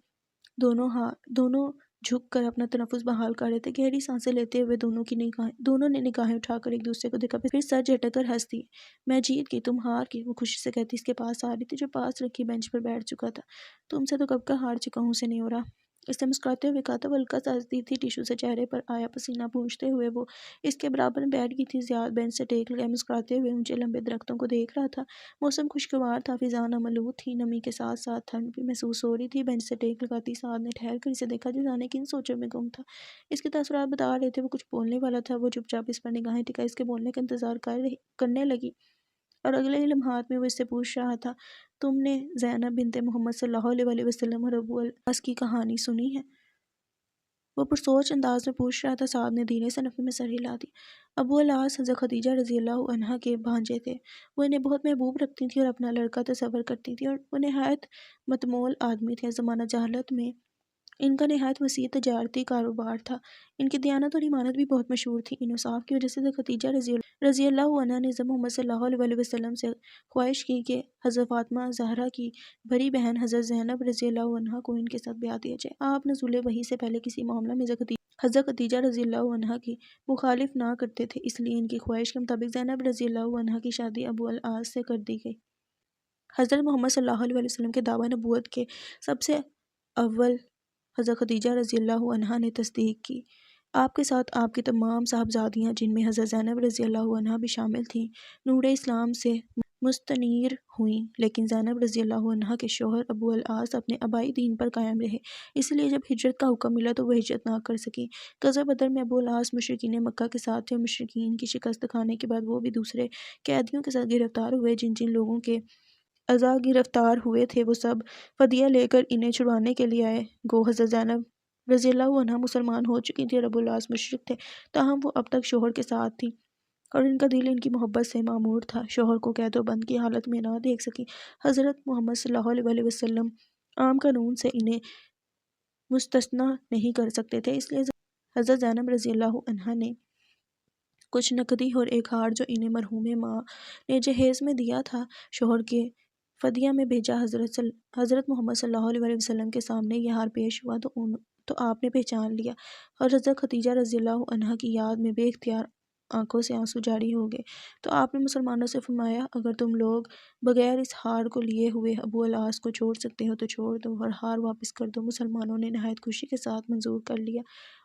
دونوں جھک کر اپنا تنفس بحال کر رہے تھے۔ گہری سانسیں لیتے ہوئے دونوں نے نگاہیں اٹھا کر ایک دوسرے کو دیکھا، پھر سر جھٹک کر ہنس دی۔ میں جیت گئی، تم ہار گئی، وہ خوشی سے کہتی اس کے پاس آ رہی تھی جو پاس رکھی بینچ پر بیٹھ چکا تھا۔ تم سے تو کب کا ہار چکا ہوں، اسے نہیں ہو رہا، اس نے مسکراتے ہوئے کہا تھا۔ وہ ہلکا سا ہنستی تھی، ٹیشو سے چہرے پر آیا پسینہ پونچھتے ہوئے وہ اس کے برابر میں بیٹھ گئی تھی۔ زیاد بینچ سے ٹیک لگائے مسکراتے ہوئے اونچے لمبے درختوں کو دیکھ رہا تھا۔ موسم خوشگوار تھا، فضا نمآلود تھی، نمی کے ساتھ ساتھ ٹھنڈ بھی محسوس ہو رہی تھی۔ بینچ سے ٹیک لگاتی سعد نے ٹھہر کر اسے دیکھا جو جانے کن سوچوں میں گم تھا۔ اس کے تاثرات بتا رہے تھے وہ کچھ بولنے والا تھا۔ وہ چپ چاپ اس پر نگاہیں ٹکائے اس کے بولنے کا انتظار کرنے لگی اور اگلے ہی لمحات میں وہ اس سے پوچھ رہا تھا، تم نے زینب بنت محمد صلی اللہ علیہ وسلم اور ابو العاص کی کہانی سنی ہے؟ وہ پرسوچ انداز میں پوچھ رہا تھا۔ سعد نے دھیرے سے نفی میں سر ہلا دیا۔ ابو العاص حضرت خدیجہ رضی اللہ عنہا کے بھانجے تھے۔ وہ انہیں بہت محبوب رکھتی تھیں اور اپنا لڑکا تصور کرتی تھیں، اور وہ نہایت متمول آدمی تھے۔ زمانہ جاہلیت میں ان کا نہایت وسیع تجارتی کاروبار تھا۔ ان کی دیانت اور ایمانت بھی بہت مشہور تھی۔ ان اوصاف کی وجہ سے حضرت خدیجہ رضی اللہ عنہا نے حضرت محمد صلی اللہ علیہ وسلم سے خواہش کی کہ حضرت فاطمہ زہرا کی بڑی بہن حضرت زینب رضی اللہ عنہا کو ان کے ساتھ بیاہ دیا جائے۔ آپ نزول وحی سے پہلے کسی معاملہ میں حضرت خدیجہ رضی اللہ عنہا کی مخالف نہ کرتے تھے، اس لیے ان کی خواہش کے مطابق زینب رضی اللہ عنہا کی شادی ابو العاص سے کر دی گئی۔ حضرت محمد صلی اللہ علیہ وسلم کے دعویٰ نبوت کے سب سے اول حضرت خدیجہ رضی اللہ عنہا نے تصدیق کی۔ آپ کے ساتھ آپ کی تمام صاحبزادیاں جن میں حضرت زینب رضی اللہ عنہا بھی شامل تھیں نور اسلام سے مستنیر ہوئیں، لیکن زینب رضی اللہ عنہا کے شوہر ابو العاص اپنے آبائی دین پر قائم رہے، اس لیے جب ہجرت کا حکم ملا تو وہ ہجرت نہ کر سکیں۔ غزوہ بدر میں ابو العاص مشرکین مکہ کے ساتھ تھے۔ مشرکین کی شکست کھانے کے بعد وہ بھی دوسرے قیدیوں کے ساتھ گرفتار ہوئے۔ جن لوگوں کے اعضاء گرفتار ہوئے تھے وہ سب فدیہ لے کر انہیں چھڑانے کے لیے آئے۔ گو حضرت زینب رضی اللہ عنہا مسلمان ہو چکی تھی اور ابو العاص مشرک تھے، تاہم وہ اب تک شوہر کے ساتھ تھی اور ان کا دل ان کی محبت سے معمور تھا۔ شوہر کو قید و بند کی حالت میں نہ دیکھ سکی۔ حضرت محمد صلی اللہ علیہ وسلم عام قانون سے انہیں مستثنیٰ نہیں کر سکتے تھے، اس لیے حضرت زینب رضی اللہ عنہا نے کچھ نقدی اور ایک ہار جو انہیں مرحوم ماں نے جہیز میں دیا تھا شوہر کے فدیہ میں بھیجا۔ حضرت محمد صلی اللہ علیہ وسلم کے سامنے یہ ہار پیش ہوا تو آپ نے پہچان لیا اور حضرت خدیجہ رضی اللہ عنہا کی یاد میں بے اختیار آنکھوں سے آنسو جاری ہو گئے۔ تو آپ نے مسلمانوں سے فرمایا، اگر تم لوگ بغیر اس ہار کو لیے ہوئے ابو العاص کو چھوڑ سکتے ہو تو چھوڑ دو اور ہار واپس کر دو۔ مسلمانوں نے نہایت خوشی کے ساتھ منظور کر لیا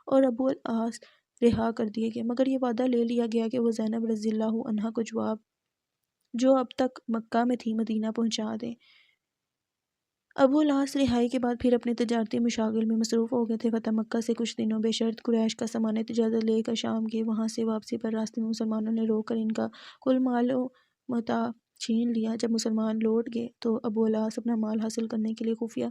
اور ابو العاص رہا کر دیے گئے، مگر یہ وعدہ لے لیا گیا کہ وہ زینب رضی اللہ عنہا کو جو اب تک مکہ میں تھی مدینہ پہنچا دیں۔ ابو العاص رہائی کے بعد پھر اپنے تجارتی مشاغل میں مصروف ہو گئے تھے۔ فتح مکہ سے کچھ دنوں بے شرط قریش کا سامان تجارت لے کر شام گئے۔ وہاں سے واپسی پر راستے میں مسلمانوں نے روک کر ان کا کل مال و متاع چھین لیا۔ جب مسلمان لوٹ گئے تو ابو العاص اپنا مال حاصل کرنے کے لیے خفیہ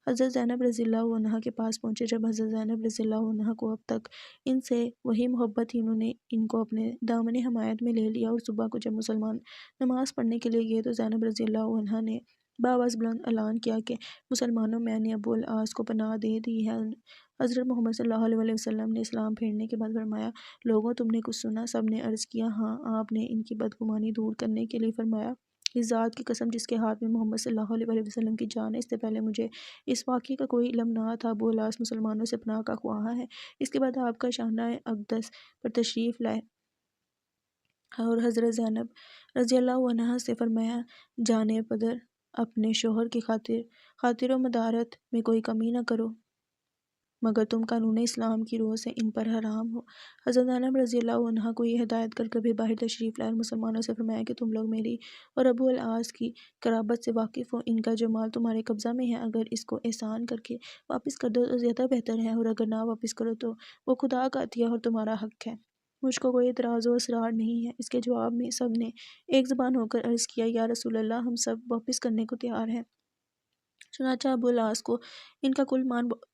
حضرت زینب رضی اللہ عنہا کے پاس پہنچے۔ جب حضرت زینب رضی اللہ عنہا کو اب تک ان سے وہی محبت تھی، انہوں نے ان کو اپنے دامن حمایت میں لے لیا، اور صبح کو جب مسلمان نماز پڑھنے کے لیے گئے تو زینب رضی اللہ عنہا نے بآواز بلند اعلان کیا کہ مسلمانوں، میں نے ابو العاص کو پناہ دے دی ہے۔ حضرت محمد صلی اللہ علیہ وسلم نے اسلام پھیرنے کے بعد فرمایا، لوگوں تم نے کچھ سنا؟ سب نے عرض کیا، ہاں۔ آپ نے ان کی بدگمانی دور کرنے کے لیے فرمایا، اس ذات کی قسم جس کے ہاتھ میں محمد صلی اللہ علیہ وسلم کی جان ہے، اس سے پہلے مجھے اس واقعے کا کوئی علم نہ تھا۔ ابو العاص مسلمانوں سے پناہ کا خواہاں ہے۔ اس کے بعد آپ کا شاہنامہ اقدس پر تشریف لائے اور حضرت زینب رضی اللہ عنہا سے فرمایا، جانے پدر، اپنے شوہر کی خاطر و مدارت میں کوئی کمی نہ کرو، مگر تم قانون اسلام کی روح سے ان پر حرام ہو۔ حضرت زینب رضی اللہ عنہا کو یہ ہدایت کر کے باہر تشریف لائے اور مسلمانوں سے فرمایا کہ تم لوگ میری اور ابو العاص کی قرابت سے واقف ہو۔ ان کا جو مال تمہارے قبضہ میں ہے، اگر اس کو احسان کر کے واپس کر دو تو زیادہ بہتر ہے، اور اگر نہ واپس کرو تو وہ خدا کا عطیہ اور تمہارا حق ہے۔ مجھ کو کوئی اعتراض و اصرار نہیں ہے۔ اس کے جواب میں سب نے ایک زبان ہو کر عرض کیا، یا رسول اللہ، ہم سب واپس کرنے کو تیار ہیں۔ چنانچہ ابو العاص کو ان کا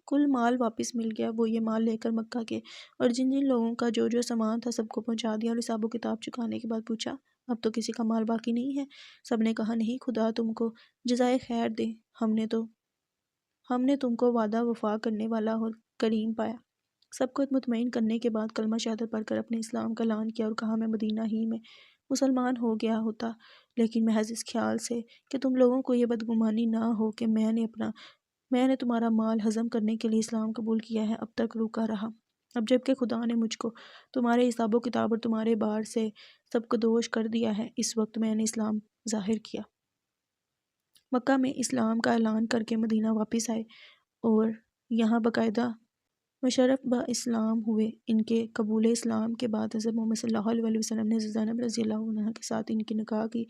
کل مال واپس مل گیا۔ وہ یہ مال لے کر مکہ کے اور جن جن لوگوں کا جو جو سامان تھا سب کو پہنچا دیا، اور حساب و کتاب چکانے کے بعد پوچھا، اب تو کسی کا مال باقی نہیں ہے؟ سب نے کہا، نہیں، خدا تم کو جزائے خیر دے، ہم نے تم کو وعدہ وفا کرنے والا اور کریم پایا۔ سب کو مطمئن کرنے کے بعد کلمہ شہادت پڑھ کر اپنے اسلام کا اعلان کیا اور کہا، میں مدینہ ہی میں مسلمان ہو گیا ہوتا، لیکن محض اس خیال سے کہ تم لوگوں کو یہ بدگمانی نہ ہو کہ میں نے تمہارا مال ہضم کرنے کے لیے اسلام قبول کیا ہے، اب تک روکا رہا۔ اب جب کہ خدا نے مجھ کو تمہارے حساب و کتاب اور تمہارے بار سے سب کو دوش کر دیا ہے، اس وقت میں نے اسلام ظاہر کیا۔ مکہ میں اسلام کا اعلان کر کے مدینہ واپس آئے اور یہاں باقاعدہ مشرف با اسلام ہوئے۔ ان کے قبول اسلام کے بعد حضرت محمد صلی اللہ علیہ وسلم نے حضرت زینب رضی اللہ عنہا کے ساتھ ان کی نکاح کی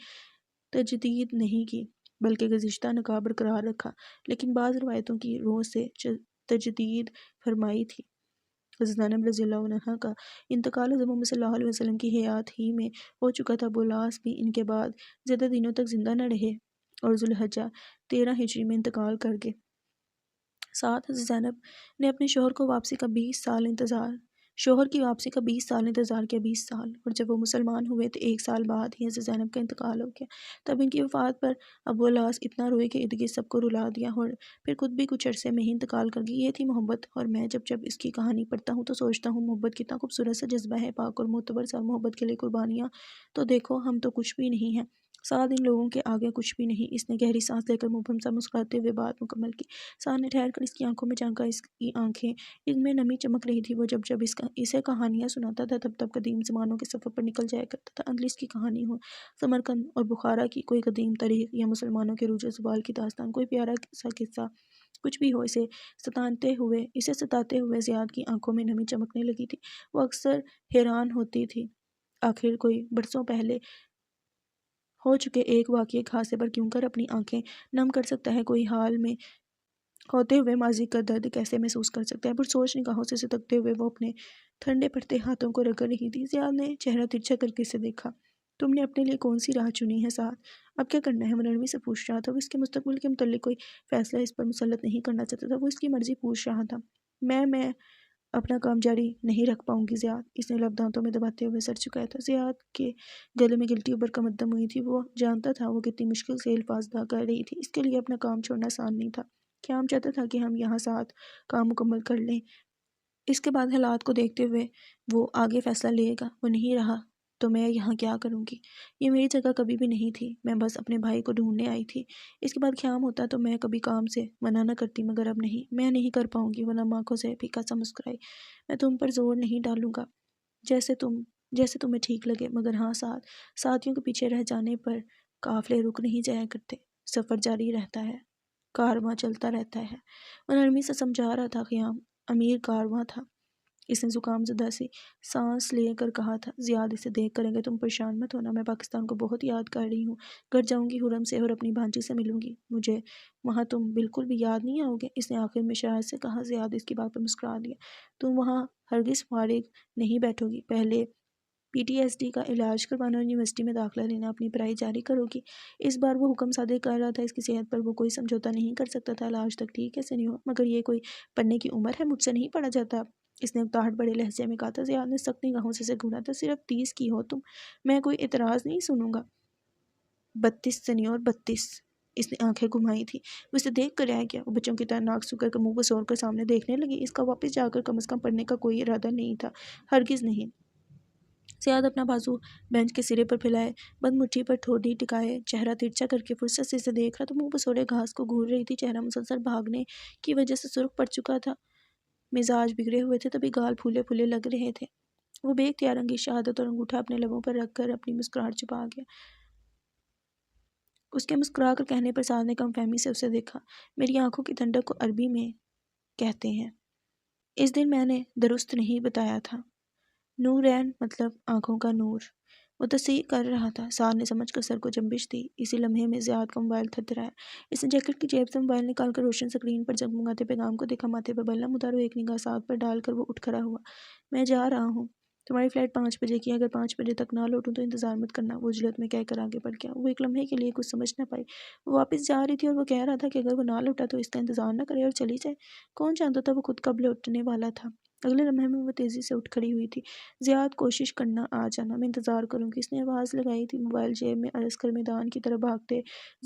تجدید نہیں کی، بلکہ گزشتہ نکاح برقرار رکھا، لیکن بعض روایتوں کی روح سے تجدید فرمائی تھی۔ حضرت زینب رضی اللہ عنہا کا انتقال حضرت محمد صلی اللہ علیہ وسلم کی حیات ہی میں ہو چکا تھا۔ ابو العاص بھی ان کے بعد زیادہ دنوں تک زندہ نہ رہے اور ذوالحجہ 13 ہجری میں انتقال کر گئے۔ ساتھ حضرت زینب نے اپنے شوہر کی واپسی کا 20 سال انتظار کیا، 20 سال، اور جب وہ مسلمان ہوئے تو 1 سال بعد ہی حضرت زینب کا انتقال ہو گیا۔ تب ان کی وفات پر ابو العاص اتنا روئے کہ ارد گرد سب کو رلا دیا، اور پھر خود بھی کچھ عرصے میں ہی انتقال کر گئی۔ یہ تھی محبت، اور میں جب اس کی کہانی پڑھتا ہوں تو سوچتا ہوں، محبت کتنا خوبصورت سا جذبہ ہے، پاک اور معتبر سا۔ محبت کے لیے قربانیاں تو دیکھو، ہم تو کچھ بھی نہیں ہیں، ساتھ ان لوگوں کے آگے کچھ بھی نہیں۔ اس نے گہری سانس لے کر مبہم سا مسکراتے ہوئے بات مکمل کی۔ ساتھ نے ٹھہر کر اس کی آنکھوں میں جھانکا، اس کی آنکھیں ان میں نمی چمک رہی تھی۔ وہ جب اسے کہانیاں سناتا تھا تب قدیم زمانوں کے سفر پر نکل جایا کرتا تھا، اندلس کی کہانی ہو، سمرقند اور بخارا کی کوئی قدیم تاریخ، یا مسلمانوں کے عروج و زوال کی داستان، کوئی پیارا سا قصہ، کچھ بھی ہو۔ اسے ستاتے ہوئے زیاد کی آنکھوں میں نمی چمکنے لگی تھی۔ وہ اکثر حیران ہوتی تھی، آخر کوئی برسوں پہلے ہو چکے ایک واقعے کے حادثے پر کیوں کر اپنی آنکھیں نم کر سکتا ہے، کوئی حال میں ہوتے ہوئے ماضی کا درد کیسے محسوس کر سکتا ہے۔ پرسوچ نگاہوں سے سٹکتے ہوئے وہ اپنے ٹھنڈے پڑتے ہاتھوں کو رگڑ رہی تھی۔ زیاد نے چہرہ ترچھا کر کے اسے دیکھا۔ تم نے اپنے لیے کون سی راہ چنی ہے سعد؟ اب کیا کرنا ہے؟ وہ نرمی سے پوچھ رہا تھا۔ وہ اس کے مستقبل کے متعلق کوئی فیصلہ اس پر مسلط نہیں کرنا چاہتا تھا، وہ اس کی مرضی پوچھ رہا تھا۔ میں اپنا کام جاری نہیں رکھ پاؤں گی زیاد، اس نے لب دانتوں میں دباتے ہوئے سر جھکایا تھا۔ زیاد کے گلے میں گلٹی ابھر کر مدھم ہوئی تھی۔ وہ جانتا تھا وہ کتنی مشکل سے الفاظ ادا کر رہی تھی۔ اس کے لیے اپنا کام چھوڑنا آسان نہیں تھا۔ قیام چاہتا تھا کہ ہم یہاں ساتھ کام مکمل کر لیں، اس کے بعد حالات کو دیکھتے ہوئے وہ آگے فیصلہ لے گا۔ وہ نہیں رہا تو میں یہاں کیا کروں گی؟ یہ میری جگہ کبھی بھی نہیں تھی، میں بس اپنے بھائی کو ڈھونڈنے آئی تھی۔ اس کے بعد قیام ہوتا تو میں کبھی کام سے منع نہ کرتی، مگر اب نہیں، میں نہیں کر پاؤں گی۔ وہ نم آنکھوں سے پھیکا سا مسکرائی۔ میں تم پر زور نہیں ڈالوں گا، جیسے تمہیں ٹھیک لگے، مگر ہاں ساتھیوں کے پیچھے رہ جانے پر قافلے رک نہیں جایا کرتے، سفر جاری رہتا ہے، کارواں چلتا رہتا ہے۔ وہ نرمی سے سمجھا رہا تھا۔ قیام امیر کارواں تھا، اس نے زکام زدہ سی سانس لے کر کہا تھا۔ زیاد اسے دیکھ کر گئے۔ تم پریشان مت ہونا، میں پاکستان کو بہت یاد کر رہی ہوں۔ گھر جاؤں گی، حرم سے اور اپنی بھانجی سے ملوں گی۔ مجھے وہاں تم بالکل بھی یاد نہیں آؤ گے، اس نے آخر میں شرارت سے کہا۔ زیاد اس کی بات پر مسکرا دیا۔ تم وہاں ہرگز فارغ نہیں بیٹھو گی، پہلے PTSD کا علاج کروانا اور یونیورسٹی میں داخلہ لینا، اپنی پڑھائی جاری کرو گی۔ اس بار وہ حکم صادر کر رہا تھا، اس کی صحت پر وہ کوئی سمجھوتہ نہیں کر سکتا تھا۔ علاج تک ٹھیک ہے سینیور، مگر یہ کوئی پڑھنے کی عمر ہے، مجھ سے نہیں پڑھا جاتا، اس نے اکتاہٹ بڑے لہجے میں کہا تھا۔ زیاد نے سخت نگاہوں سے اسے گھورا تھا۔ صرف 30 کی ہو تم، میں کوئی اعتراض نہیں سنوں گا۔ 32 سینیور، 32۔ اس نے آنکھیں گھمائی تھی۔ وہ اسے دیکھ کر رہ گیا۔ وہ بچوں کی طرح ناک سکڑ کر منہ بسور کر سامنے دیکھنے لگی۔ اس کا واپس جا کر کم از کم پڑھنے کا کوئی ارادہ نہیں تھا، ہرگز نہیں۔ زیاد اپنا بازو بینچ کے سرے پر پھیلائے بند مٹھی پر ٹھوڑی ٹکائے چہرہ ترچھا کر کے فرصت سے اسے دیکھ رہا تو منہ بسورے گھاس کو گھور رہی تھی۔ چہرہ مسلسل بھاگنے کی وجہ سے سرخ پڑ چکا تھا، مزاج بگڑے ہوئے تھے، تبھی گال پھولے پھولے لگ رہے تھے۔ وہ بے اختیار انگیز شہادت اور انگوٹھا اپنے لبوں پر رکھ کر اپنی مسکراہٹ چھپا گیا۔ اس کے مسکرا کر کہنے پر سعد نے کم فہمی سے اسے دیکھا۔ میری آنکھوں کی ٹھنڈک کو عربی میں کہتے ہیں۔ اس دن میں نے درست نہیں بتایا تھا۔ نورین مطلب آنکھوں کا نور، وہ تصحیح کر رہا تھا۔ سعد نے سمجھ کر سر کو جنبش دی۔ اسی لمحے میں زیاد کا موبائل تھرتھرایا۔ اس نے جیکٹ کی جیب سے موبائل نکال کر روشن سکرین پر جگمگاتے پیغام کو دیکھا۔ ماتھے پر بل نہ اتارو، ایک نگاہ سعد پر ڈال کر وہ اٹھ کھڑا ہوا۔ میں جا رہا ہوں، تمہاری فلائٹ 5 بجے کی ہے، اگر 5 بجے تک نہ لوٹوں تو انتظار مت کرنا، وہ جلد میں کہہ کر آگے بڑھ گیا۔ وہ ایک لمحے کے لیے کچھ سمجھ نہ پائی۔ وہ واپس جا رہی تھی اور وہ کہہ رہا تھا کہ اگر وہ نہ لوٹا تو اس کا انتظار نہ کرے اور چلی جائے۔ کون جانتا تھا وہ خود کب لوٹنے والا تھا۔ اگلے لمحے میں وہ تیزی سے اٹھ کھڑی ہوئی تھی۔ زیاد کوشش کرنا آ جانا، میں انتظار کروں گی، اس نے آواز لگائی تھی۔ موبائل جیب میں ارس کر میدان کی طرف بھاگتے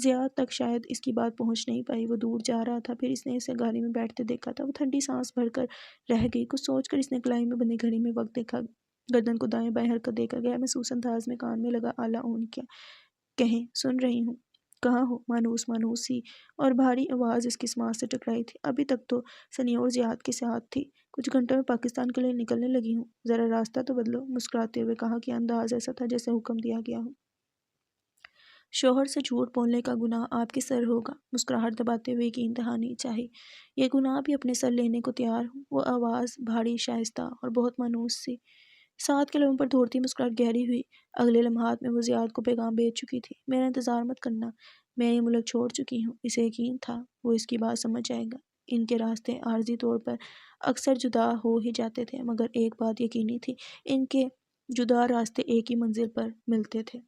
زیاد تک شاید اس کی بات پہنچ نہیں پائی۔ وہ دور جا رہا تھا، پھر اس نے اسے گاڑی میں بیٹھتے دیکھا تھا۔ وہ ٹھنڈی سانس بھر کر رہ گئی۔ کچھ سوچ کر اس نے کلائی میں بندی گھڑی میں وقت دیکھا، گردن کو دائیں بائیں حرکت دے کر غیر محسوس انداز میں کان میں لگا آلہ اون کیا۔ کہیں سن رہی ہوں، کہاں ہو؟ مانوس مانوس سی اور بھاری آواز اس کی سماعت سے ٹکرائی تھی۔ ابھی تک تو سینیور زیاد کے ساتھ تھی، کچھ گھنٹوں میں پاکستان کے لیے نکلنے لگی ہوں، ذرا راستہ تو بدلو، مسکراتے ہوئے کہا کہ انداز ایسا تھا جیسے حکم دیا گیا ہو۔ شوہر سے جھوٹ بولنے کا گناہ آپ کے سر ہوگا، مسکراہٹ دباتے ہوئے یقین دہانی چاہی۔ یہ گناہ بھی اپنے سر لینے کو تیار ہوں۔ وہ آواز بھاری، شائستہ اور بہت مانوس سی۔ سعد کے لبوں پر دوڑتی مسکراہٹ گہری ہوئی۔ اگلے لمحات میں وہ زیاد کو پیغام بھیج چکی تھی۔ میرا انتظار مت کرنا، میں یہ ملک چھوڑ چکی ہوں۔ اسے یقین تھا وہ اس کی بات سمجھ جائے گا۔ ان کے راستے عارضی طور پر اکثر جدا ہو ہی جاتے تھے، مگر ایک بات یقینی تھی، ان کے جدا راستے ایک ہی منزل پر ملتے تھے۔